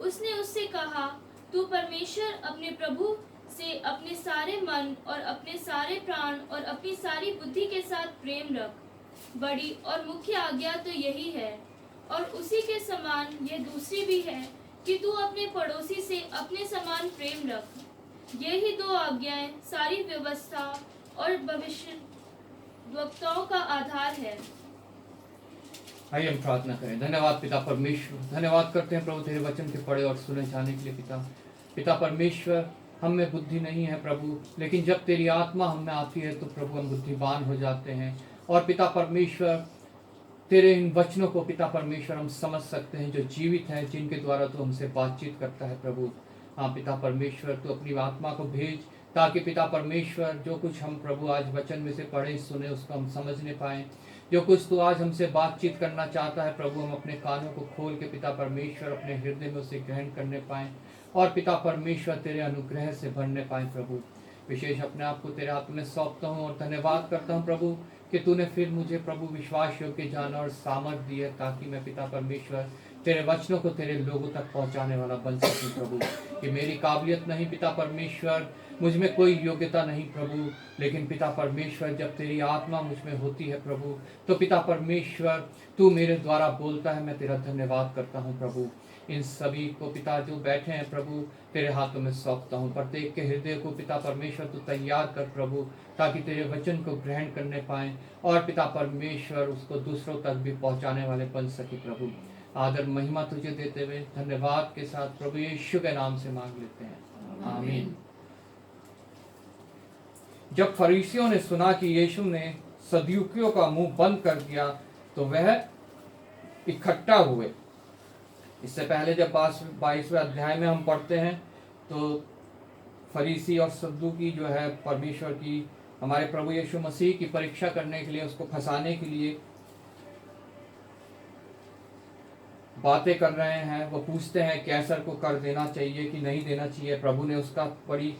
उसने उससे कहा, तू परमेश्वर अपने प्रभु से अपने सारे मन और अपने सारे प्राण और अपनी सारी बुद्धि के साथ प्रेम रख। बड़ी और मुख्य आज्ञा तो यही है, और उसी के समान यह दूसरी भी है कि तू अपने पड़ोसी से अपने समान प्रेम रख। यही दो आज्ञाएं सारी व्यवस्था और भविष्यद्वक्ताओं का आधार है। आइए हम प्रार्थना करें। धन्यवाद पिता परमेश्वर, धन्यवाद करते हैं प्रभु तेरे वचन के पढ़े और सुने जाने के लिए। पिता परमेश्वर, हम में बुद्धि नहीं है प्रभु, लेकिन जब तेरी आत्मा हम में आती है तो प्रभु हम बुद्धिमान हो जाते हैं। और पिता परमेश्वर, तेरे इन वचनों को पिता परमेश्वर हम समझ सकते हैं जो जीवित हैं, जिनके द्वारा तू हमसे बातचीत करता है प्रभु। हाँ पिता परमेश्वर, तू अपनी आत्मा को भेज, ताकि पिता परमेश्वर जो कुछ हम प्रभु आज वचन में से पढ़े सुने उसको हम समझने पाएँ। जो कुछ तू आज हमसे बातचीत करना चाहता है प्रभु, हम अपने कानों को खोल के पिता परमेश्वर अपने हृदय में उसे ग्रहण करने पाएँ, और पिता परमेश्वर तेरे अनुग्रह से भरने पाएँ प्रभु। विशेष अपने आप को तेरे हाथ में सौंपता हूँ और धन्यवाद करता हूँ प्रभु कि तूने फिर मुझे प्रभु विश्वास योग्य जाना और सामर्थ दी है, ताकि मैं पिता परमेश्वर तेरे वचनों को तेरे लोगों तक पहुंचाने वाला बन सकूं प्रभु। कि मेरी काबिलियत नहीं पिता परमेश्वर, मुझ में कोई योग्यता नहीं प्रभु, लेकिन पिता परमेश्वर जब तेरी आत्मा मुझ में होती है प्रभु, तो पिता परमेश्वर तू मेरे द्वारा बोलता है। मैं तेरा धन्यवाद करता हूँ प्रभु। इन सभी को पिता जो बैठे हैं प्रभु तेरे हाथों में सौंपता हूँ। प्रत्येक के हृदय को पिता परमेश्वर तू तैयार कर प्रभु, ताकि तेरे वचन को ग्रहण करने पाएँ और पिता परमेश्वर उसको दूसरों तक भी पहुँचाने वाले बन सके प्रभु। आदर महिमा तुझे देते हुए धन्यवाद के साथ प्रभु यीशु के नाम से मांग लेते हैं, आमीन। जब फरीसियों ने सुना कि यीशु ने सदुकियों का मुंह बंद कर दिया तो वह इकट्ठा हुए। इससे पहले जब 22वें अध्याय में हम पढ़ते हैं तो फरीसी और सद्दुकी जो है परमेश्वर की, हमारे प्रभु यीशु मसीह की परीक्षा करने के लिए, उसको फंसाने के लिए बातें कर रहे हैं। वो पूछते हैं कैसर को कर देना चाहिए कि नहीं देना चाहिए। प्रभु ने उसका बड़ी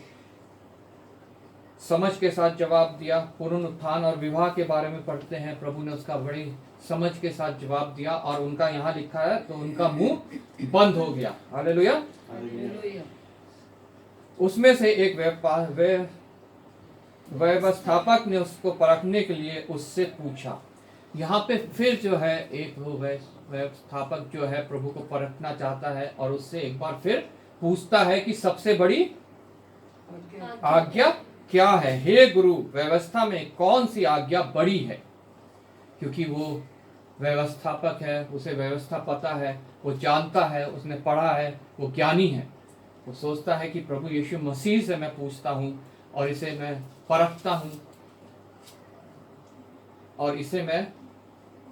समझ के साथ जवाब दिया। पुनरुत्थान और विवाह के बारे में पढ़ते हैं, प्रभु ने उसका बड़ी समझ के साथ जवाब दिया और उनका यहाँ लिखा है तो उनका मुंह बंद हो गया। हालेलुया। हालेलुया। उसमें से एक व्यवस्थापक ने उसको परखने के लिए उससे पूछा। यहाँ पे फिर जो है एक वो व्यवस्थापक जो है प्रभु को परखना चाहता है और उससे एक बार फिर पूछता है कि सबसे बड़ी आज्ञा क्या है? हे गुरु, व्यवस्था में कौन सी आज्ञा बड़ी है? क्योंकि वो व्यवस्थापक है, उसे व्यवस्था पता है, वो जानता है, उसने पढ़ा है, वो ज्ञानी है। वो सोचता है कि प्रभु यीशु मसीह से मैं पूछता हूँ और इसे मैं परखता हूँ और इसे मैं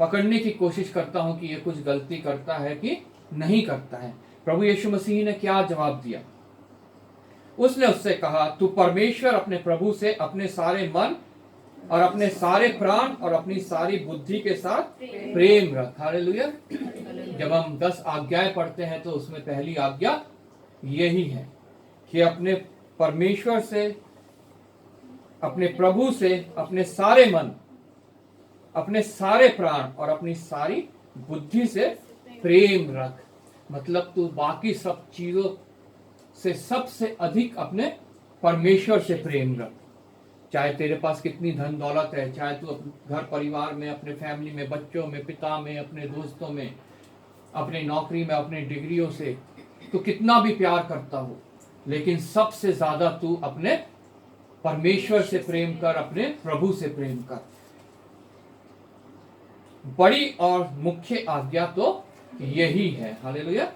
पकड़ने की कोशिश करता हूँ कि ये कुछ गलती करता है कि नहीं करता है। प्रभु यीशु मसीह ने क्या जवाब दिया? उसने उससे कहा, तू परमेश्वर अपने प्रभु से अपने सारे मन और अपने सारे प्राण और अपनी सारी बुद्धि के साथ प्रेम रख। हालेलुया। जब हम 10 आज्ञाएं पढ़ते हैं तो उसमें पहली आज्ञा यही है कि अपने परमेश्वर से, अपने प्रभु से अपने सारे मन, अपने सारे प्राण और अपनी सारी बुद्धि से प्रेम रख। मतलब तू बाकी सब चीजों से सबसे अधिक अपने परमेश्वर से प्रेम रख। चाहे तेरे पास कितनी धन दौलत है, चाहे तू अपने घर परिवार में, अपने फैमिली में, बच्चों में, पिता में, अपने दोस्तों में, अपने नौकरी में, अपने डिग्रियों से तू कितना भी प्यार करता हो, लेकिन सबसे ज्यादा तू अपने परमेश्वर से प्रेम कर, अपने प्रभु से प्रेम कर। बड़ी और मुख्य आज्ञा तो यही है। हालेलुया।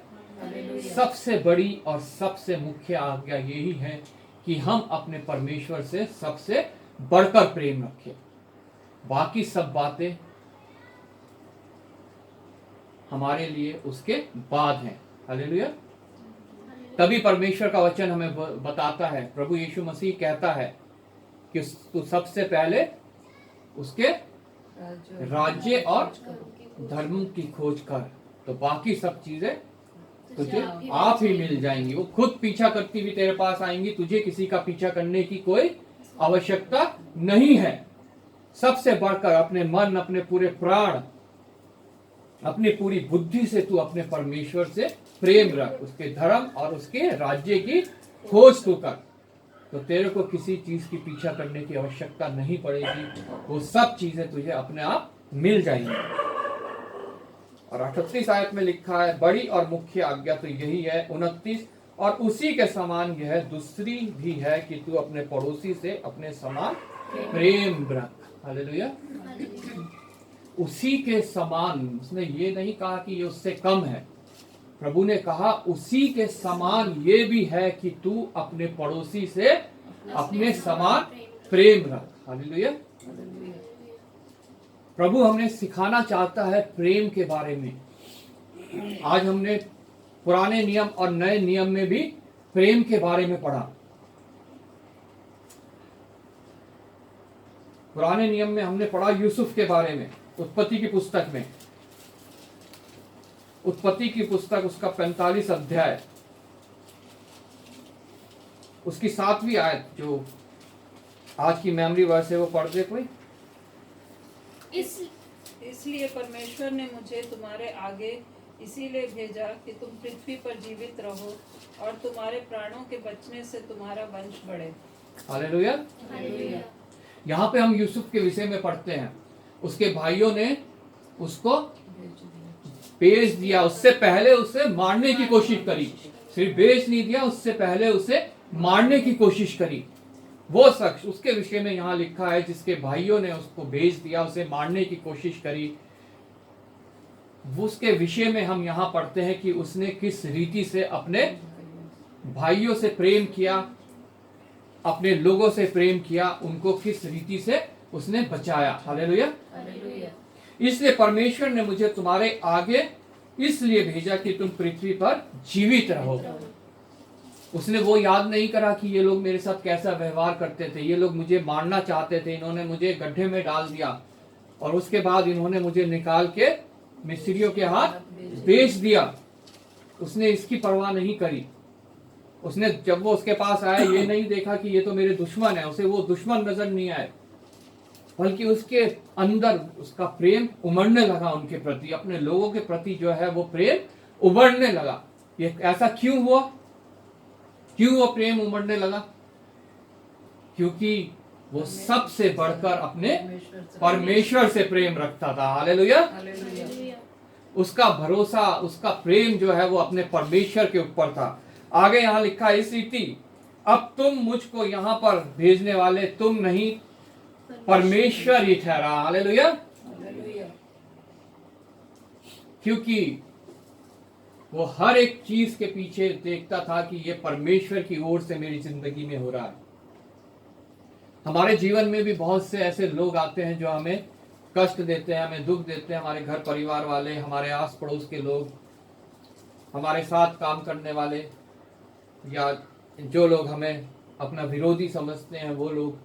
सबसे बड़ी और सबसे मुख्य आज्ञा यही है कि हम अपने परमेश्वर से सबसे बढ़कर प्रेम रखें। बाकी सब बातें हमारे लिए उसके बाद हैं। हालेलुया। तभी परमेश्वर का वचन हमें बताता है, प्रभु यीशु मसीह कहता है कि तू सबसे पहले उसके राज्य और धर्म की खोज कर, तो बाकी सब चीजें तुझे आप ही मिल जाएंगी। वो खुद पीछा करती हुई तेरे पास आएंगी। तुझे किसी का पीछा करने की कोई आवश्यकता नहीं है। सबसे बढ़कर अपने मन, अपने पूरे प्राण, अपनी पूरी बुद्धि से तू अपने परमेश्वर से प्रेम रख। उसके धर्म और उसके राज्य की खोज तू कर, तो तेरे को किसी चीज की पीछा करने की आवश्यकता नहीं पड़ेगी। वो सब चीजें तुझे अपने आप मिल जाएंगी। और 38 आयत में लिखा है, बड़ी और मुख्य आज्ञा तो यही है। 29, और उसी के समान यह दूसरी भी है कि तू अपने पड़ोसी से अपने समान प्रेम रख। हालेलुया। उसी के समान, उसने ये नहीं कहा कि ये उससे कम है। प्रभु ने कहा उसी के समान ये भी है कि तू अपने पड़ोसी से अपने समान प्रेम रख। हालेलुया। प्रभु हमें सिखाना चाहता है प्रेम के बारे में। आज हमने पुराने नियम और नए नियम में भी प्रेम के बारे में पढ़ा। पुराने नियम में हमने पढ़ा यूसुफ के बारे में, उत्पत्ति की पुस्तक में। उत्पत्ति की पुस्तक उसका 45 अध्याय, उसकी 7वीं आयत, जो आज की मेमोरी वर्स है, वो पढ़ दे कोई। इसलिए परमेश्वर ने मुझे तुम्हारे आगे इसीलिए भेजा कि तुम पृथ्वी पर जीवित रहो और तुम्हारे प्राणों के बचने से तुम्हारा वंश बढ़े। हालेलुया। यहाँ पे हम यूसुफ के विषय में पढ़ते हैं। उसके भाइयों ने उसको बेच दिया। उससे पहले उसे मारने की कोशिश करी। सिर्फ बेच नहीं दिया, उससे पहले उसे मारने की कोशिश करी। वो शख्स, उसके विषय में यहाँ लिखा है, जिसके भाइयों ने उसको बेच दिया, उसे मारने की कोशिश करी। उसके विषय में हम यहाँ पढ़ते हैं कि उसने किस रीति से अपने भाइयों से प्रेम किया, अपने लोगों से प्रेम किया, उनको किस रीति से उसने बचाया। हालेलुया। हालेलुया। इसलिए परमेश्वर ने मुझे तुम्हारे आगे इसलिए भेजा कि तुम पृथ्वी पर जीवित रहो। उसने वो याद नहीं करा कि ये लोग मेरे साथ कैसा व्यवहार करते थे, ये लोग मुझे मारना चाहते थे, इन्होंने मुझे गड्ढे में डाल दिया और उसके बाद इन्होंने मुझे निकाल के मिस्रियों के हाथ बेच दिया। उसने इसकी परवाह नहीं करी। उसने जब वो उसके पास आया ये नहीं देखा कि ये तो मेरे दुश्मन है, उसे वो दुश्मन नजर नहीं आए, बल्कि उसके अंदर उसका प्रेम उमड़ने लगा उनके प्रति, अपने लोगों के प्रति जो है वो प्रेम उमड़ने लगा। ये ऐसा क्यों हुआ? क्यों वो प्रेम उमड़ने लगा? क्योंकि वो सबसे बढ़कर अपने परमेश्वर से प्रेम रखता था। हालेलुया। हालेलुया। उसका भरोसा, उसका प्रेम जो है वो अपने परमेश्वर के ऊपर था। आगे यहाँ लिखा है इस रीति, अब तुम मुझको यहाँ पर भेजने वाले तुम नहीं, परमेश्वर ही ठहरा। हालेलुया। हालेलुया। क्योंकि वो हर एक चीज के पीछे देखता था कि ये परमेश्वर की ओर से मेरी जिंदगी में हो रहा है। हमारे जीवन में भी बहुत से ऐसे लोग आते हैं जो हमें कष्ट देते हैं, हमें दुख देते हैं, हमारे घर परिवार वाले, हमारे आस पड़ोस के लोग, हमारे साथ काम करने वाले, या जो लोग हमें अपना विरोधी समझते हैं वो लोग।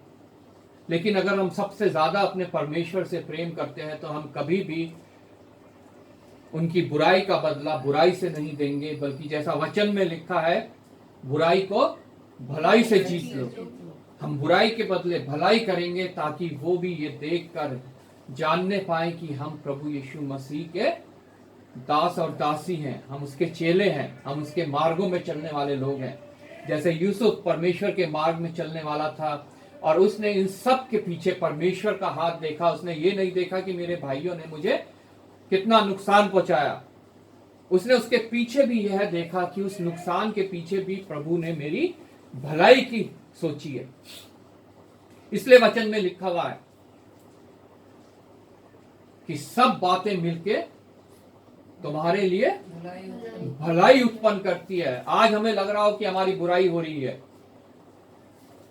लेकिन अगर हम सबसे ज्यादा अपने परमेश्वर से प्रेम करते हैं तो हम कभी भी उनकी बुराई का बदला बुराई से नहीं देंगे, बल्कि जैसा वचन में लिखा है, बुराई को भलाई से जीत लो। हम बुराई के बदले भलाई करेंगे ताकि वो भी ये देखकर जानने पाए कि हम प्रभु यीशु मसीह के दास और दासी हैं, हम उसके चेले हैं, हम उसके मार्गों में चलने वाले लोग हैं। जैसे यूसुफ परमेश्वर के मार्ग में चलने वाला था और उसने इन सब के पीछे परमेश्वर का हाथ देखा। उसने ये नहीं देखा कि मेरे भाइयों ने मुझे कितना नुकसान पहुंचाया, उसने उसके पीछे भी यह देखा कि उस नुकसान के पीछे भी प्रभु ने मेरी भलाई की सोची है। इसलिए वचन में लिखा हुआ है कि सब बातें मिलके तुम्हारे लिए भलाई उत्पन्न करती है। आज हमें लग रहा हो कि हमारी बुराई हो रही है,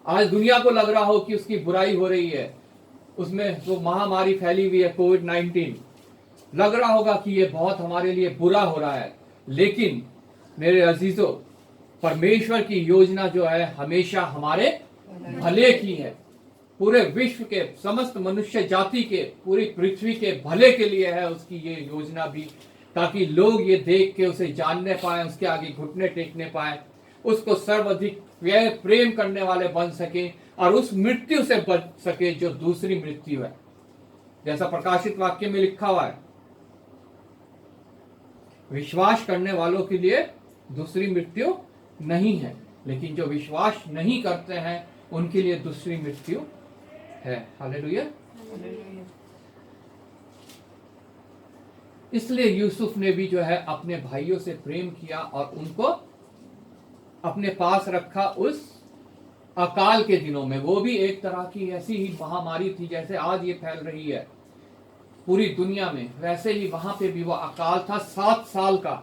आज दुनिया को लग रहा हो कि उसकी बुराई हो रही है, उसमें जो महामारी फैली हुई है कोविड-19, लग रहा होगा कि ये बहुत हमारे लिए बुरा हो रहा है। लेकिन मेरे अजीजों, परमेश्वर की योजना जो है हमेशा हमारे भले की है, पूरे विश्व के समस्त मनुष्य जाति के, पूरी पृथ्वी के भले के लिए है उसकी ये योजना भी, ताकि लोग ये देख के उसे जानने पाए, उसके आगे घुटने टेकने पाए, उसको सर्वाधिक प्रेम करने वाले बन सके और उस मृत्यु से बच सके जो दूसरी मृत्यु है। जैसा प्रकाशित वाक्य में लिखा हुआ है, विश्वास करने वालों के लिए दूसरी मृत्यु नहीं है, लेकिन जो विश्वास नहीं करते हैं उनके लिए दूसरी मृत्यु है। हालेलुया। इसलिए यूसुफ ने भी जो है अपने भाइयों से प्रेम किया और उनको अपने पास रखा उस अकाल के दिनों में। वो भी एक तरह की ऐसी ही महामारी थी जैसे आज ये फैल रही है पूरी दुनिया में, वैसे ही वहां पे भी वो अकाल था 7 साल का।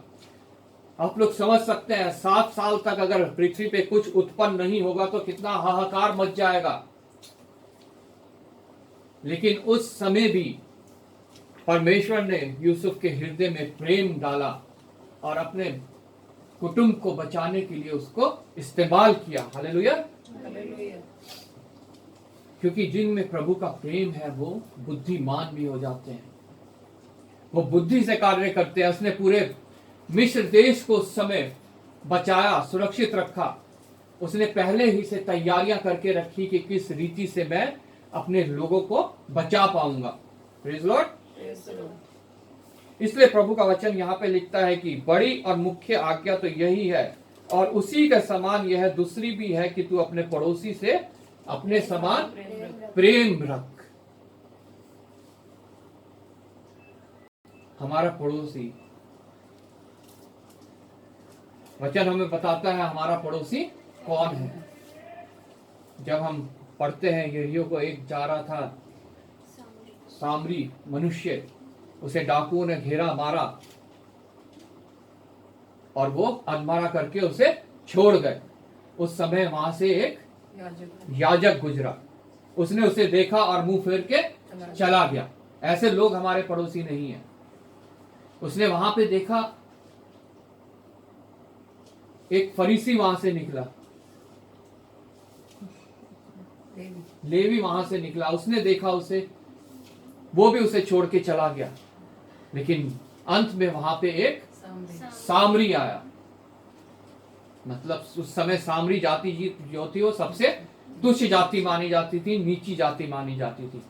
आप लोग समझ सकते हैं 7 साल तक अगर पृथ्वी पे कुछ उत्पन्न नहीं होगा तो कितना हाहाकार मच जाएगा। लेकिन उस समय भी परमेश्वर ने यूसुफ के हृदय में प्रेम डाला और अपने कुटुंब को बचाने के लिए उसको इस्तेमाल किया। हालेलुया। क्योंकि जिनमें प्रभु का प्रेम है वो बुद्धिमान भी हो जाते हैं, वो बुद्धि से कार्य करते हैं। उसने पूरे मिस्र देश को उस समय बचाया, सुरक्षित रखा। उसने पहले ही से तैयारियां करके रखी कि किस रीति से मैं अपने लोगों को बचा पाऊंगा। Praise Lord. इसलिए प्रभु का वचन यहाँ पे लिखता है कि बड़ी और मुख्य आज्ञा तो यही है और उसी के समान यह दूसरी भी है कि तू अपने पड़ोसी से अपने समान प्रेम रख। हमारा पड़ोसी, वचन हमें बताता है हमारा पड़ोसी कौन है। जब हम पढ़ते हैं यरीहो को एक जा रहा था सामरी मनुष्य, उसे डाकुओं ने घेरा मारा और वो अधमरा करके उसे छोड़ गए। उस समय वहां से एक याजक गुजरा, उसने उसे देखा और मुंह फेर के चला गया। ऐसे लोग हमारे पड़ोसी नहीं है। उसने वहां पे देखा, एक फरीसी वहां से निकला, लेवी वहां से निकला, उसने देखा उसे, वो भी उसे छोड़ के चला गया। लेकिन अंत में वहां पे एक सामरी आया। मतलब उस समय सामरी जाति जो थी वो सबसे तुच्छ जाति मानी जाती थी, नीची जाति मानी जाती थी।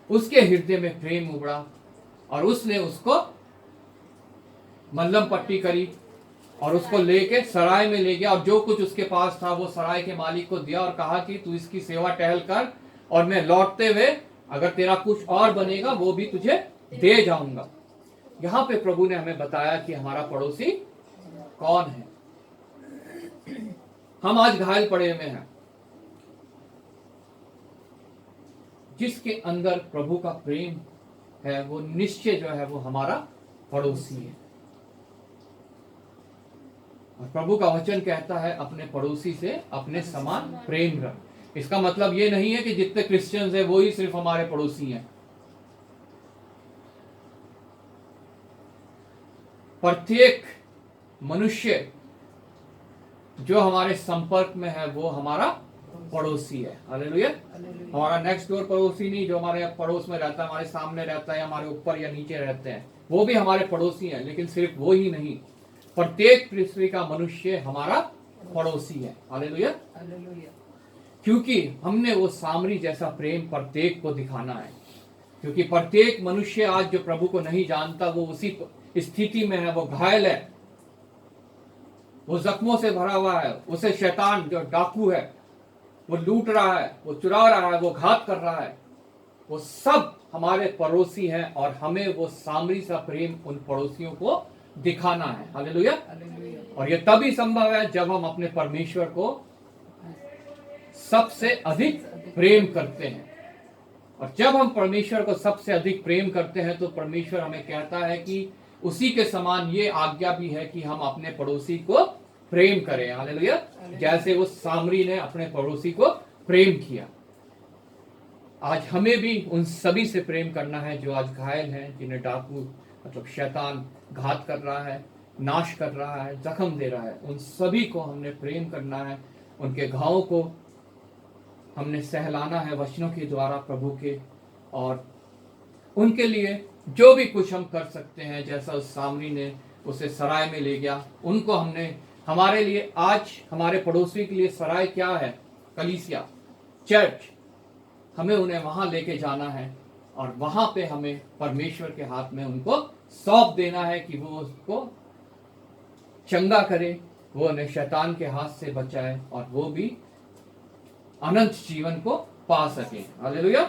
उसके हृदय में प्रेम उबड़ा और उसने उसको मल्लम पट्टी करी और उसको लेके सराय में ले गया और जो कुछ उसके पास था वो सराय के मालिक को दिया और कहा कि तू इसकी सेवा टहल कर और मैं लौटते हुए अगर तेरा कुछ और बनेगा वो भी तुझे दे जाऊंगा। यहां पे प्रभु ने हमें बताया कि हमारा पड़ोसी कौन है। हम आज घायल पड़े हुए हैं। जिसके अंदर प्रभु का प्रेम है वो निश्चय जो है वो हमारा पड़ोसी है। और प्रभु का वचन कहता है अपने पड़ोसी से अपने समान प्रेम रख। इसका मतलब ये नहीं है कि जितने क्रिश्चियंस है वो ही सिर्फ हमारे पड़ोसी हैं। प्रत्येक मनुष्य जो हमारे संपर्क में है वो हमारा पड़ोसी है। हालेलुया। हमारा नेक्स्ट डोर पड़ोसी नहीं, जो हमारे पड़ोस में रहता है, हमारे सामने रहता है, हमारे ऊपर या नीचे रहते हैं, वो भी हमारे पड़ोसी हैं। लेकिन सिर्फ वो ही नहीं, प्रत्येक पृथ्वी का मनुष्य हमारा पड़ोसी है। हालेलुया। क्योंकि हमने वो सामरी जैसा प्रेम प्रत्येक को दिखाना है। क्योंकि प्रत्येक मनुष्य आज जो प्रभु को नहीं जानता वो उसी स्थिति में है, वो घायल है, वो जख्मों से भरा हुआ है। उसे शैतान जो डाकू है वो लूट रहा है, वो चुरा रहा है, वो घात कर रहा है। वो सब हमारे पड़ोसी हैं और हमें वो सामरी सा प्रेम उन पड़ोसियों को दिखाना है। हालेलुया। और ये तभी संभव है जब हम अपने परमेश्वर को सबसे अधिक प्रेम करते हैं। और जब हम परमेश्वर को सबसे अधिक प्रेम करते हैं तो परमेश्वर हमें कहता है कि उसी के समान ये आज्ञा भी है कि हम अपने पड़ोसी को प्रेम करें। हालेलुया। जैसे उस सामरी ने अपने पड़ोसी को प्रेम किया, आज हमें भी उन सभी से प्रेम करना है जो आज घायल हैं, जिन्हें डाकू मतलब शैतान घात कर रहा है, नाश कर रहा है, जख्म दे रहा है। उन सभी को हमने प्रेम करना है। उनके घावों को हमने सहलाना है वचनों के द्वारा प्रभु के, और उनके लिए जो भी कुछ हम कर सकते हैं, जैसा उस सामरी ने उसे सराय में ले गया, उनको हमने हमारे लिए, आज हमारे पड़ोसी के लिए सराय क्या है? कलीसिया, चर्च। हमें उन्हें वहां लेके जाना है और वहां पे हमें परमेश्वर के हाथ में उनको सौंप देना है कि वो उसको चंगा करे, वो उन्हें शैतान के हाथ से बचाए और वो भी अनंत जीवन को पा सके। हालेलुया।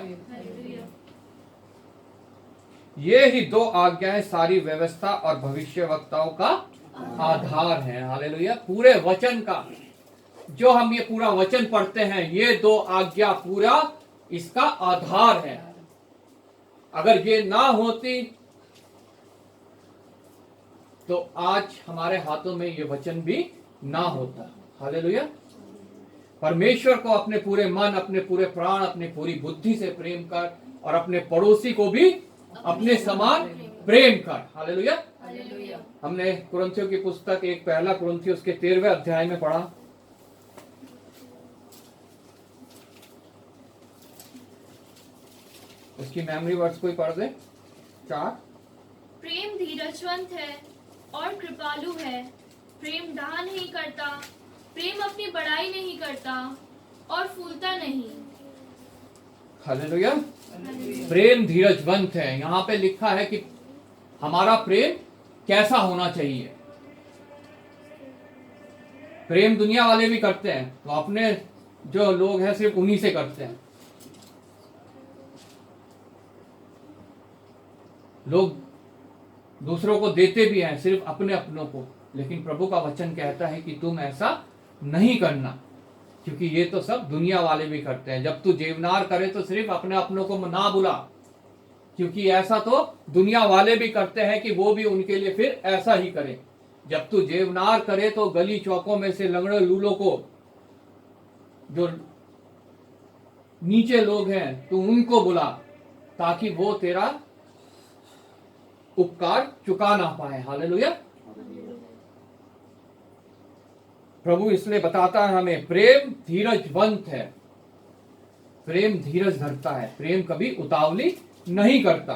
ये ही दो आज्ञाएं सारी व्यवस्था और भविष्यवक्ताओं का आधार है। हालेलुया। पूरे वचन का, जो हम ये पूरा वचन पढ़ते हैं, ये दो आज्ञा पूरा इसका आधार है। अगर ये ना होती तो आज हमारे हाथों में ये वचन भी ना होता। हालेलुया। परमेश्वर को अपने पूरे मन, अपने पूरे प्राण, अपनी पूरी बुद्धि से प्रेम कर और अपने पड़ोसी को भी अपने समान प्रेम कर। हालेलुया। हमने कुरिन्थियों की पुस्तक एक पहला कुरिन्थियों उसके 13वें अध्याय में पढ़ा। उसकी मेमोरी वर्ड्स कोई पढ़ दे। 4। प्रेम धीरजवंत है और कृपालु है। प्रेम डाह नहीं करता, प्रेम अपनी बड़ाई नहीं करता और फूलता नहीं। हालेलुया। प्रेम धीरजवंत है। यहाँ पे लिखा है कि हमारा प्रेम कैसा होना चाहिए। प्रेम दुनिया वाले भी करते हैं, तो अपने जो लोग हैं सिर्फ उन्हीं से करते हैं। लोग दूसरों को देते भी हैं, सिर्फ अपने अपनों को। लेकिन प्रभु का वचन कहता है कि तुम ऐसा नहीं करना, क्योंकि ये तो सब दुनिया वाले भी करते हैं। जब तू जेवनार करे तो सिर्फ अपने अपनों को ना बुला, क्योंकि ऐसा तो दुनिया वाले भी करते हैं कि वो भी उनके लिए फिर ऐसा ही करें। जब तू जेवनार करे तो गली चौकों में से लंगड़े लूलों को, जो नीचे लोग हैं, तू उनको बुला ताकि वो तेरा उपकार चुका ना पाए। हालेलुया। प्रभु इसलिए बताता है हमें, प्रेम धीरजवंत है, प्रेम धीरज धरता है, प्रेम कभी उतावली नहीं करता,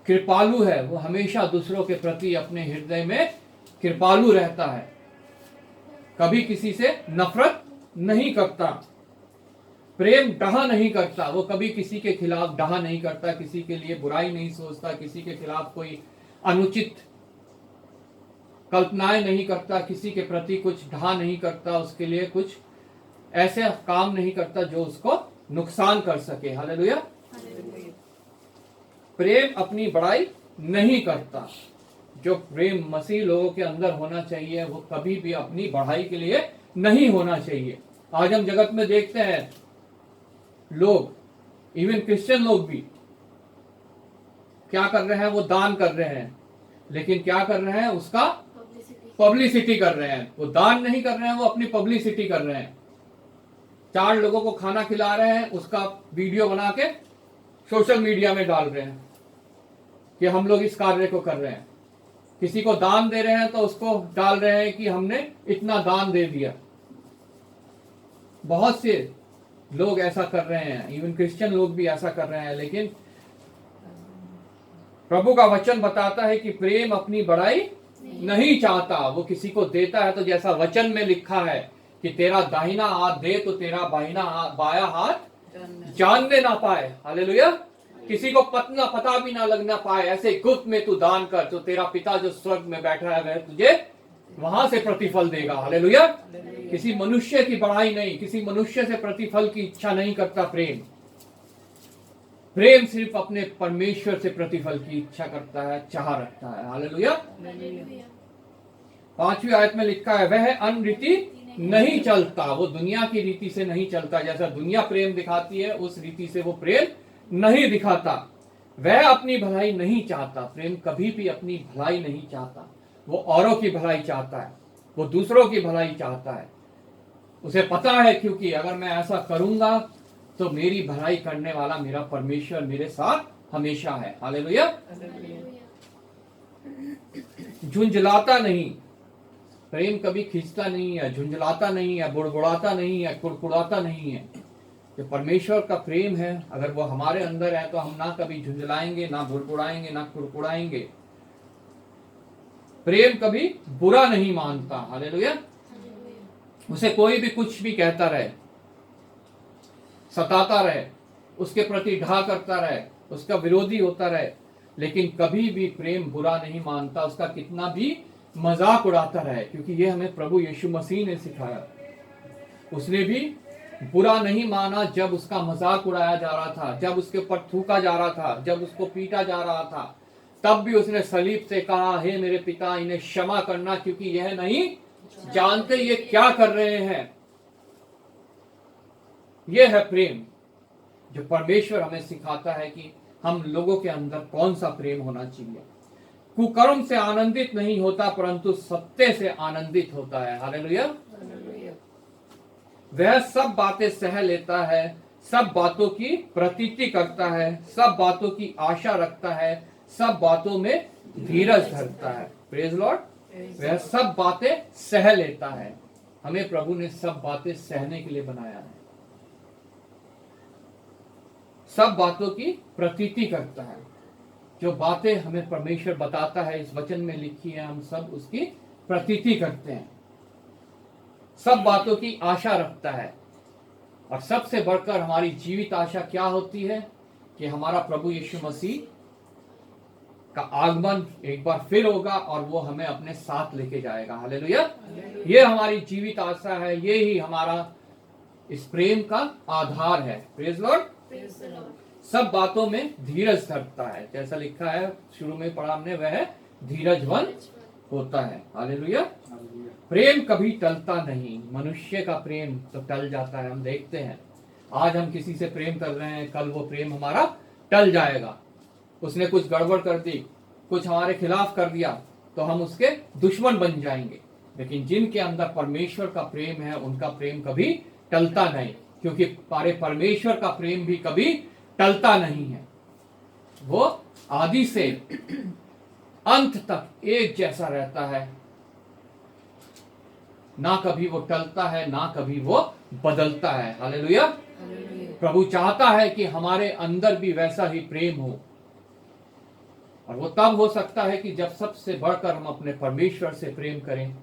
कृपालु है, वो हमेशा दूसरों के प्रति अपने हृदय में कृपालु रहता है, कभी किसी से नफरत नहीं करता, प्रेम डहा नहीं करता, वो कभी किसी के खिलाफ डहा नहीं करता, किसी के लिए बुराई नहीं सोचता, किसी के खिलाफ कोई अनुचित कल्पनाएं नहीं करता, किसी के प्रति कुछ डहा नहीं करता, उसके लिए कुछ ऐसे काम नहीं करता जो उसको नुकसान कर सके। हालेलुया। प्रेम अपनी बड़ाई नहीं करता। जो प्रेम मसीह लोगों के अंदर होना चाहिए वो कभी भी अपनी बढ़ाई के लिए नहीं होना चाहिए। आज हम जगत में देखते हैं लोग, इवन क्रिश्चियन लोग भी क्या कर रहे हैं, वो दान कर रहे हैं, लेकिन क्या कर रहे हैं, उसका पब्लिसिटी कर रहे हैं। वो दान नहीं कर रहे हैं, वो अपनी पब्लिसिटी कर रहे हैं। 4 लोगों को खाना खिला रहे हैं, उसका वीडियो बना के सोशल मीडिया में डाल रहे हैं कि हम लोग इस कार्य को कर रहे हैं। किसी को दान दे रहे हैं तो उसको डाल रहे हैं कि हमने इतना दान दे दिया। बहुत से लोग ऐसा कर रहे हैं, इवन क्रिश्चियन लोग भी ऐसा कर रहे हैं, लेकिन प्रभु का वचन बताता है कि प्रेम अपनी बड़ाई नहीं चाहता। वो किसी को देता है तो जैसा वचन में लिखा है कि तेरा दाहिना हाथ दे तो तेरा बाया हाथ जानने ना पाए। हालेलुया। किसी को पता भी ना लगना पाए, ऐसे गुप्त में तू दान कर तो तेरा पिता जो स्वर्ग में बैठा है वह तुझे वहां से प्रतिफल देगा। हालेलुया। किसी मनुष्य की बढ़ाई नहीं, किसी मनुष्य से प्रतिफल की इच्छा नहीं करता प्रेम। प्रेम सिर्फ अपने परमेश्वर से प्रतिफल की इच्छा करता है, चाह रखता है। हालेलुया। 5वीं आयत में लिखा है, वह अन्य रीति नहीं चलता। वो दुनिया की रीति से नहीं चलता, जैसा दुनिया प्रेम दिखाती है उस रीति से वो प्रेम नहीं दिखाता। वह अपनी भलाई नहीं चाहता। प्रेम कभी भी अपनी भलाई नहीं चाहता, वो औरों की भलाई चाहता है, वो दूसरों की भलाई चाहता है। उसे पता है क्योंकि अगर मैं ऐसा करूंगा तो मेरी भलाई करने वाला मेरा परमेश्वर मेरे साथ हमेशा है। हालेलुया। झुंझलाता नहीं। प्रेम कभी खींचता नहीं है, झुंझलाता नहीं है, बुड़बुड़ाता नहीं है, कुड़कुड़ाता नहीं है। जो परमेश्वर का प्रेम है अगर वो हमारे अंदर है तो हम ना कभी झुंझलाएंगे, ना बुड़बुड़ाएंगे, ना कुड़कुड़ाएंगे। प्रेम कभी बुरा नहीं मानता। हालेलुया। उसे कोई भी कुछ भी कहता रहे, सताता रहे, उसके प्रति ढा करता रहे, उसका विरोधी होता रहे, लेकिन कभी भी प्रेम बुरा नहीं मानता, उसका कितना भी मजाक उड़ाता रहे, क्योंकि ये हमें प्रभु यीशु मसीह ने सिखाया। उसने भी बुरा नहीं माना जब उसका मजाक उड़ाया जा रहा था, जब उसके ऊपर थूका जा रहा था, जब उसको पीटा जा रहा था, तब भी उसने सलीब से कहा, हे मेरे पिता इन्हें क्षमा करना क्योंकि यह नहीं जानते ये क्या कर रहे हैं। यह है प्रेम जो परमेश्वर हमें सिखाता है कि हम लोगों के अंदर कौन सा प्रेम होना चाहिए। कुकर्म से आनंदित नहीं होता परंतु सत्य से आनंदित होता है। हालेलुया। वह सब बातें सह लेता है, सब बातों की प्रतीति करता है, सब बातों की आशा रखता है, सब बातों में धीरज धरता है। Praise Lord. वह सब बातें सह लेता है। हमें प्रभु ने सब बातें सहने के लिए बनाया है। सब बातों की प्रतीति करता है। जो बातें हमें परमेश्वर बताता है इस वचन में लिखी है, हम सब उसकी प्रतीति करते हैं। सब बातों की आशा रखता है, और सबसे बढ़कर हमारी जीवित आशा क्या होती है कि हमारा प्रभु यीशु मसीह का आगमन एक बार फिर होगा और वो हमें अपने साथ लेके जाएगा। हालेलुया। ये हमारी जीवित आशा है, ये ही हमारा इस प्रेम का आधार है। Praise Lord. सब बातों में धीरज धरता है, जैसा लिखा है शुरू में पढ़ा हमने, वह धीरजवंत होता है। हालेलुया। प्रेम कभी टलता नहीं। मनुष्य का प्रेम तो टल जाता है। हम देखते हैं आज हम किसी से प्रेम कर रहे हैं, कल वो प्रेम हमारा टल जाएगा। उसने कुछ गड़बड़ कर दी, कुछ हमारे खिलाफ कर दिया तो हम उसके दुश्मन बन जाएंगे। लेकिन जिनके अंदर परमेश्वर का प्रेम है उनका प्रेम कभी टलता नहीं, क्योंकि हमारे परमेश्वर का प्रेम भी कभी टलता नहीं है। वो आदि से अंत तक एक जैसा रहता है, ना कभी वो टलता है, ना कभी वो बदलता है। हालेलुया। प्रभु चाहता है कि हमारे अंदर भी वैसा ही प्रेम हो, और वो तब हो सकता है कि जब सबसे बढ़कर हम अपने परमेश्वर से प्रेम करें,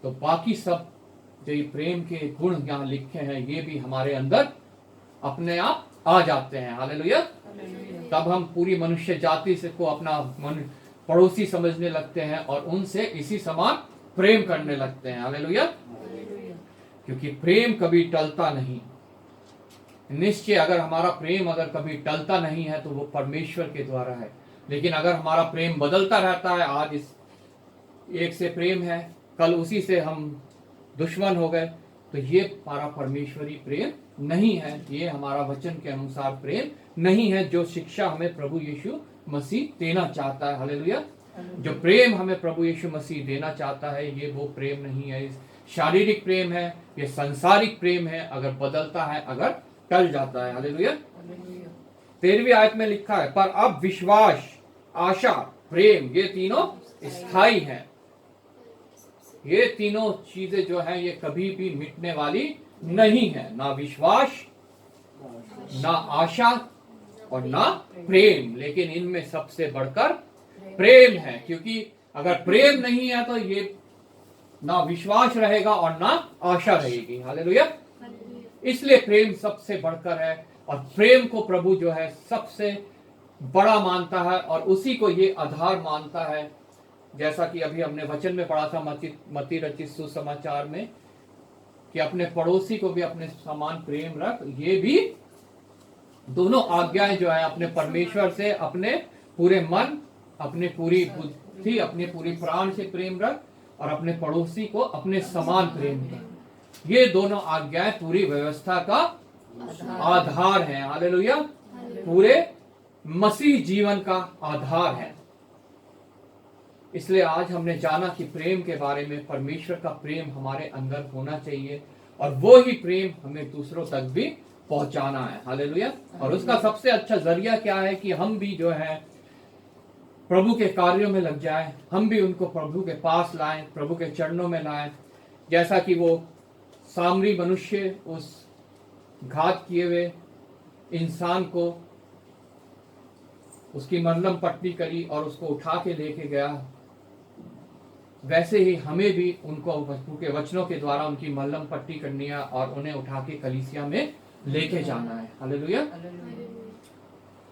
तो बाकी सब जो ये प्रेम के गुण यहाँ लिखे हैं ये भी हमारे अंदर अपने आप आ जाते हैं। हालेलुया। तब हम पूरी मनुष्य जाति से को अपना पड़ोसी समझने लगते हैं और उनसे इसी समान प्रेम करने लगते हैं। हालेलुया। क्योंकि प्रेम कभी टलता नहीं। निश्चय अगर हमारा प्रेम अगर कभी टलता नहीं है तो वो परमेश्वर के द्वारा है, लेकिन अगर हमारा प्रेम बदलता रहता है, आज इस एक से प्रेम है, कल उसी से हम दुश्मन हो गए, तो ये हमारा परमेश्वरी प्रेम नहीं है, ये हमारा वचन के अनुसार प्रेम नहीं है जो शिक्षा हमें प्रभु यीशु मसीह देना चाहता है। हालेलुया। जो प्रेम हमें प्रभु यीशु मसीह देना चाहता है ये वो प्रेम नहीं है, शारीरिक प्रेम है, ये संसारिक प्रेम है, अगर बदलता है, अगर टल जाता है। हालेलुया। 13वीं आयत में लिखा है, पर अब विश्वास, आशा, प्रेम ये तीनों स्थायी हैं। ये तीनों चीजें जो है ये कभी भी मिटने वाली नहीं है, ना विश्वास, ना आशा और ना प्रेम, लेकिन इनमें सबसे बढ़कर प्रेम है। क्योंकि अगर प्रेम नहीं है तो ये ना विश्वास रहेगा और ना आशा रहेगी। हालेलुया। इसलिए प्रेम सबसे बढ़कर है, और प्रेम को प्रभु जो है सबसे बड़ा मानता है और उसी को ये आधार मानता है। जैसा कि अभी हमने वचन में पढ़ा था मत्ती रचित सुसमाचार में, कि अपने पड़ोसी को भी अपने समान प्रेम रख। ये भी दोनों आज्ञाएं जो है, अपने परमेश्वर से अपने पूरे मन, अपने पूरी बुद्धि, अपने पूरी प्राण से प्रेम रख, और अपने पड़ोसी को अपने समान प्रेम रख। ये दोनों आज्ञाएं पूरी व्यवस्था का आधार है। हालेलुया। पूरे मसीह जीवन का आधार है। इसलिए आज हमने जाना कि प्रेम के बारे में, परमेश्वर का प्रेम हमारे अंदर होना चाहिए, और वो ही प्रेम हमें दूसरों तक भी पहुंचाना है। हालेलुया। और उसका सबसे अच्छा जरिया क्या है कि हम भी जो है प्रभु के कार्यों में लग जाएं, हम भी उनको प्रभु के पास लाएं, प्रभु के चरणों में लाएं। जैसा कि वो सामरी मनुष्य उस घात किए हुए इंसान को उसकी मरहम पट्टी करी और उसको उठा के लेके गया, वैसे ही हमें भी उनको के वचनों के द्वारा उनकी मरहम पट्टी करनी है और उन्हें उठा के कलीसिया में लेके जाना है। हालेलुया।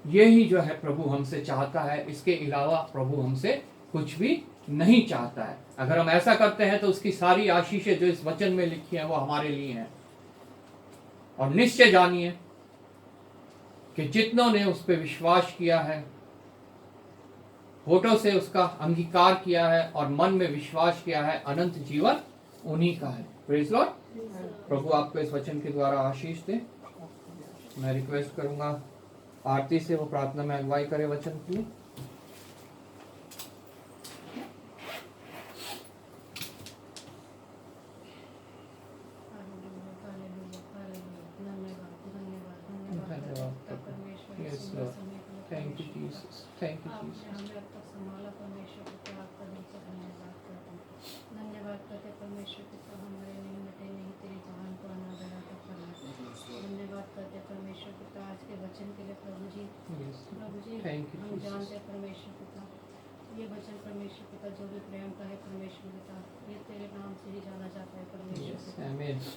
यही जो है प्रभु हमसे चाहता है, इसके अलावा प्रभु हमसे कुछ भी नहीं चाहता है। अगर हम ऐसा करते हैं तो उसकी सारी आशीषें जो इस वचन में लिखी हैं वो हमारे लिए हैं। और निश्चय जानिए कि जितनों ने उस पर विश्वास किया है, होठों से उसका अंगीकार किया है और मन में विश्वास किया है, अनंत जीवन उन्हीं का है। Praise Lord. प्रभु आपको इस वचन के द्वारा आशीष दे। मैं रिक्वेस्ट करूंगा आरती से वो प्रार्थना में अगुवाई करे वचन की। Thank you Jesus, thank you Jesus. हमें अब तक संभाला परमेश्वर पिता, आपका दिल से धन्यवाद करते हैं। धन्यवाद करते परमेश्वर पिता, हमारे नहीं मिटे नहीं तेरी जहान को अनादर आता करना। धन्यवाद करते परमेश्वर पिता आज के वचन के लिए प्रभु जी। प्रभु जी हम जानते हैं परमेश्वर पिता ये वचन परमेश्वर पिता जो भी प्रेम का है परमेश्वर पिता, ये तेरे नाम से ही जाना जाता है परमेश्वर पिता।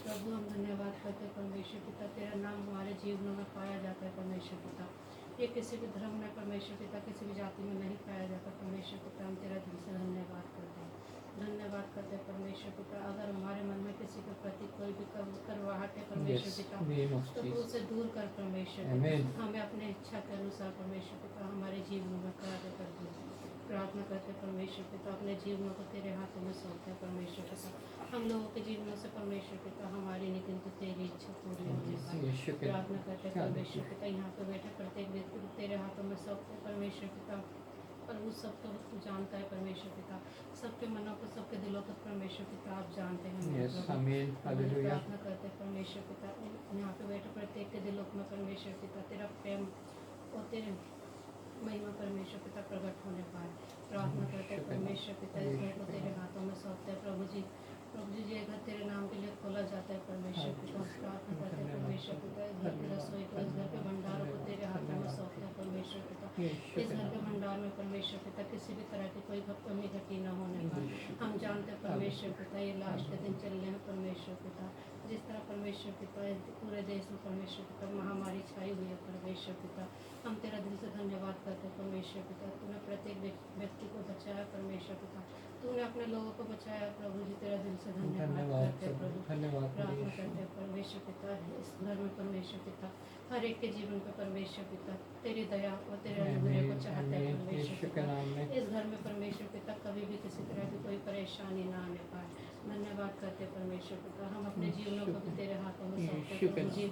प्रभु हम धन्यवाद करते हैं परमेश्वर पिता, तेरा नाम हमारे जीवनों में पाया जाता है परमेश्वर पिता। ये किसी भी धर्म में परमेश्वर पिता, किसी भी जाति में नहीं पाया जाता परमेश्वर पिता। हम तेरा दिल से धन्यवाद करते हैं, धन्यवाद करते हैं परमेश्वर पिता। अगर हमारे मन में किसी के प्रति कोई भी करवाहट है परमेश्वर पिता, तो तू उसे दूर कर परमेश्वर पिता। हमें अपने इच्छा के अनुसार परमेश्वर पिता हमारे जीवनों में कार्य कर दो। प्रार्थना करते परमेश्वर पिता, अपने जीवनों को तेरे हाथों में सौंपते परमेश्वर पिता। हम लोगों के जीवनों से परमेश्वर पिता हमारी नहीं किंतु तेरी इच्छा पूरी होने पाए। प्रार्थना करते परमेश्वर पिता, यहाँ पे बैठे प्रत्येक व्यक्ति को तेरे हाथों में सौंपते परमेश्वर पिता। और उस सबको तू जानता है परमेश्वर पिता, सबके मनों को, सबके दिलों को परमेश्वर परमेश्वर पिता आप जानते हैं मेरे यस प्रभु। आमीन हम हालेलुया प्रार्थना करते हैं परमेश्वर पिता, यहाँ पे बैठे प्रत्येक के दिलों में परमेश्वर पिता तेरा प्रेम और तेरे महिमा परमेश्वर पिता प्रकट होने पाए। प्रार्थना करते हैं परमेश्वर पिता, इस घर को तेरे हाथों में सौंपते हैं प्रभु जी। प्रभु जी ये घर तेरे नाम के लिए खोला जाता है परमेश्वर पिता। प्रार्थना करते हैं परमेश्वर पिता, इस घर की रसोई को, इस घर के भंडारों को तेरे हाथों में सौंपते हैं परमेश्वर पिता। इस घर के भंडार में परमेश्वर पिता किसी भी तरह की कोई कमी घटी न होने पाए। हम जानते हैं परमेश्वर पिता ये लास्ट के दिन चल रहे हैं परमेश्वर पिता। जिस तरह परमेश्वर पिता पूरे देश में परमेश्वर पिता महामारी छाई हुई है परमेश्वर पिता, हम तेरा दिल से धन्यवाद करते हैं परमेश्वर पिता। तूने प्रत्येक व्यक्ति को बचाया परमेश्वर पिता, तूने अपने लोगों को बचाया प्रभु जी, तेरा दिल से धन्यवाद करते हैं प्रभु। प्रार्थना करते हैं परमेश्वर पिता, इस घर में परमेश्वर पिता हर एक के जीवन पे परमेश्वर पिता तेरी दया और तेरे अनुग्रह को चाहते हैं परमेश्वर पिता। इस घर में परमेश्वर पिता कभी भी किसी तरह की कोई परेशानी ना आने पाए। धन्यवाद करते हैं परमेश्वर पिता, हम अपने जीवनों को भी तेरे हाथों में सौंपते हैं प्रभु जी।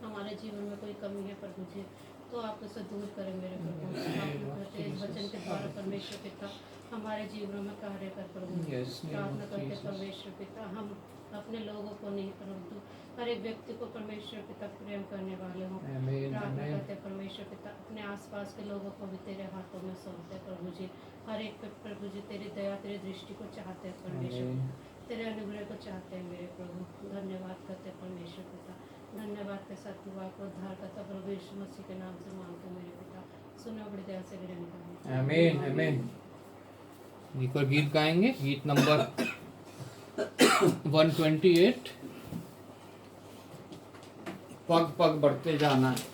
हमारे जीवन में कोई कमी है प्रभु जी तो आप उसे दूर करें मेरे प्रभु। प्रार्थना करते हैं इस वचन के द्वारा परमेश्वर पिता हमारे जीवनों में कार्य कर प्रभु। प्रार्थना करते हैं परमेश्वर पिता, हम अपने लोगों को नहीं परंतु हर एक व्यक्ति को परमेश्वर पिता प्रेम करने वाले हों। प्रार्थना करते हैं परमेश्वर पिता, अपने आसपास के लोगों को भी तेरे हाथों में सौंपते हैं प्रभु जी। हर एक पे प्रभु जी तेरी दया तेरी दृष्टि को चाहते हैं परमेश्वर, तेरे अनुग्रह को चाहते हैं मेरे प्रभु। धन्यवाद करते हैं परमेश्वर पिता, धन्यवाद के साथ दुआ को उद्धार करता प्रभु यीशु मसीह के नाम से मांगते हैं मेरे पिता, सुनो बड़ी दया से ग्रहण करें। आमीन आमीन। एक और गीत गाएंगे, गीत नंबर 128, पग पग बढ़ते जाना है।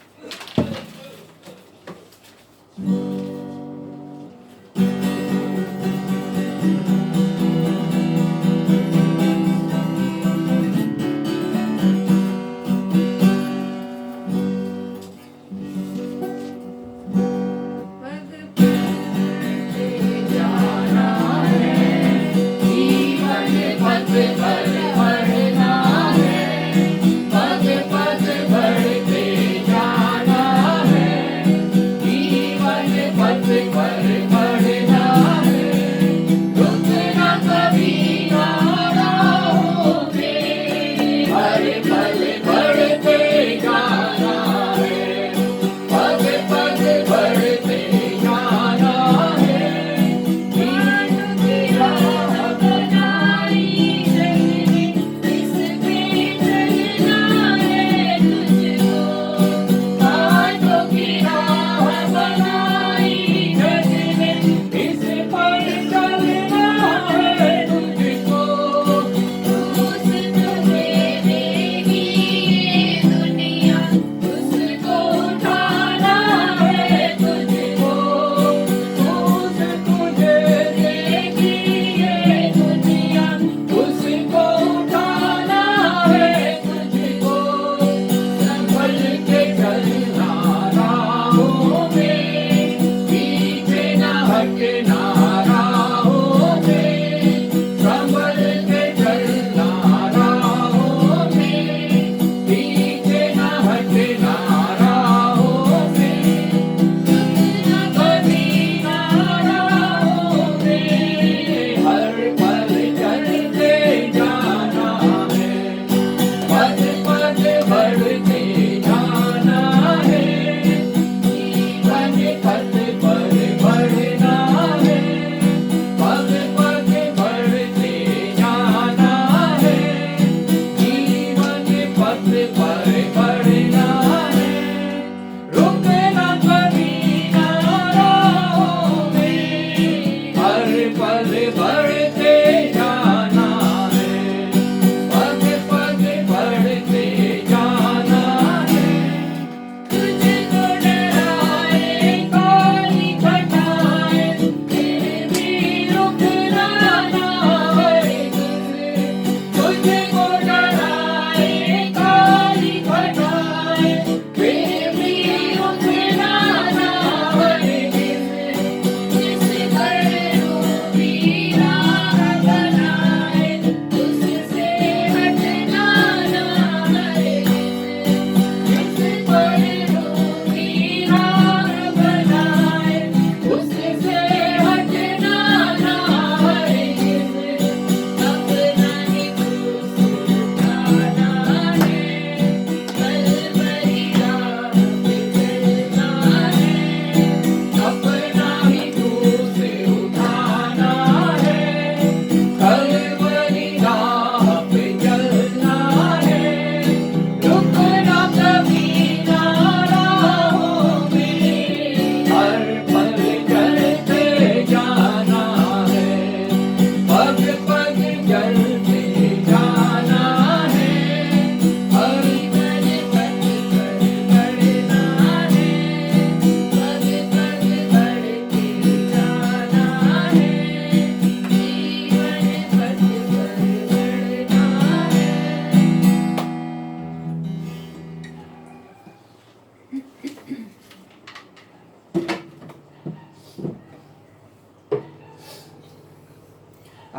पग पग बढ़ते जाना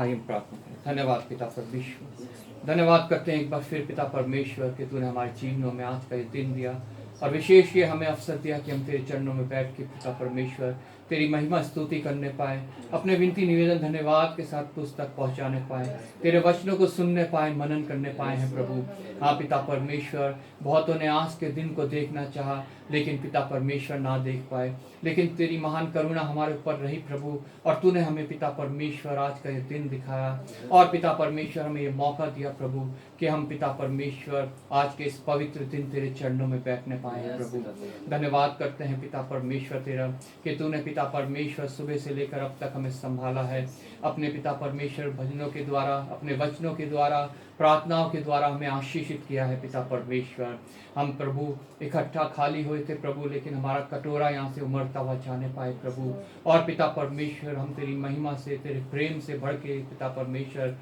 आइए प्रार्थना करें। धन्यवाद पिता परमेश्वर, धन्यवाद करते हैं एक बार फिर पिता परमेश्वर कि तूने हमारे जीवनों में आज का ये दिन दिया और विशेष ये हमें अवसर दिया कि हम तेरे चरणों में बैठ के पिता परमेश्वर तेरी महिमा स्तुति करने पाए, अपने विनती निवेदन धन्यवाद के साथ पुस्तक पहुंचाने पाए, तेरे वचनों को सुनने पाए, मनन करने पाए हैं प्रभु। हाँ पिता परमेश्वर, बहुतों ने आज के दिन को देखना चाहा लेकिन पिता परमेश्वर ना देख पाए, लेकिन तेरी महान करुणा हमारे ऊपर रही प्रभु और तूने हमें पिता परमेश्वर आज का ये दिन दिखाया और पिता परमेश्वर हमें ये मौका दिया प्रभु कि हम पिता परमेश्वर आज के इस पवित्र दिन तेरे चरणों में बैठने पाए हैं प्रभु। धन्यवाद करते हैं पिता परमेश्वर तेरा कि तूने पिता परमेश्वर सुबह से लेकर अब तक हमें संभाला है, अपने पिता परमेश्वर भजनों के द्वारा, अपने वचनों के द्वारा, प्रार्थनाओं के द्वारा हमें आशीषित किया है पिता परमेश्वर। हम प्रभु इकट्ठा खाली हुए थे प्रभु, लेकिन हमारा कटोरा यहाँ से उमड़ता हुआ जाने पाए प्रभु। और पिता परमेश्वर हम तेरी महिमा से, तेरे प्रेम से बढ़ के पिता परमेश्वर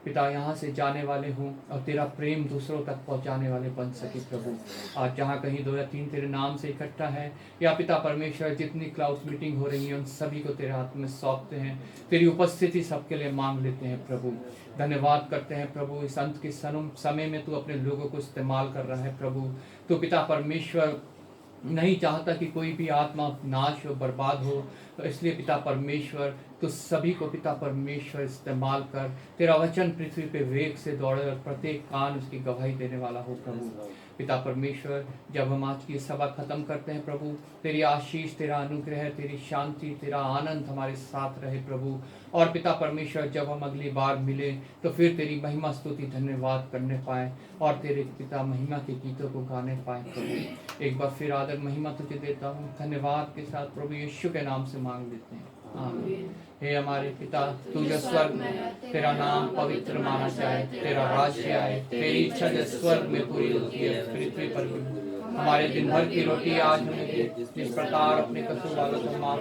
पिता यहाँ से जाने वाले हों और तेरा प्रेम दूसरों तक पहुँचाने वाले बन सके प्रभु। आज जहाँ कहीं 2 या 3 तेरे नाम से इकट्ठा है या पिता परमेश्वर जितनी क्लाउड मीटिंग हो रही है उन सभी को तेरे हाथ में सौंपते हैं, तेरी उपस्थिति सबके लिए मांग लेते हैं प्रभु। धन्यवाद करते हैं प्रभु, इस अंत के समय में तू अपने लोगों को इस्तेमाल कर रहा है प्रभु। तो पिता परमेश्वर नहीं चाहता कि कोई भी आत्मा नाश हो, बर्बाद हो, तो इसलिए पिता परमेश्वर तो सभी को पिता परमेश्वर इस्तेमाल कर, तेरा वचन पृथ्वी पे वेग से दौड़े और प्रत्येक कान उसकी गवाही देने वाला हो प्रभु। पिता परमेश्वर जब हम आज की सभा खत्म करते हैं प्रभु, तेरी आशीष, तेरा अनुग्रह, तेरी शांति, तेरा आनंद हमारे साथ रहे प्रभु। और पिता परमेश्वर जब हम अगली बार मिले तो फिर तेरी महिमा स्तुति धन्यवाद करने पाए और तेरे पिता महिमा के गीतों को गाने पाए प्रभु। एक बार फिर आदर महिमा तुझे देता हूँ, धन्यवाद के साथ प्रभु यीशु के नाम से मांग लेते हैं, आमीन। हे हमारे पिता तू जो स्वर्ग में, तेरा नाम पवित्र माना जाए, तेरा राज्य आए, तेरी इच्छा जो स्वर्ग में पूरी होती है पृथ्वी पर भी। हमारे दिन भर की रोटी आज हमें दे, जिस प्रकार अपने कसूर वालों को माफ,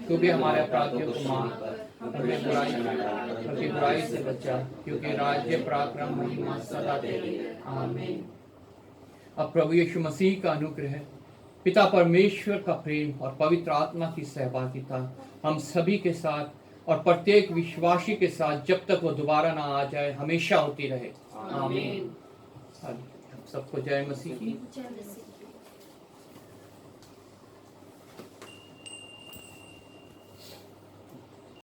तू भी हमारे अपराधियों को माफ, हमें बुराई से बचा, क्योंकि राज्य पराक्रम महिमा सदा तेरी है, आमीन। अब प्रभु यीशु मसीह का अनुग्रह, पिता परमेश्वर का प्रेम और पवित्र आत्मा की सहभागिता हम सभी के साथ और प्रत्येक विश्वासी के साथ जब तक वो दोबारा ना आ जाए हमेशा होती रहे, आमीन। सबको जय मसीह की।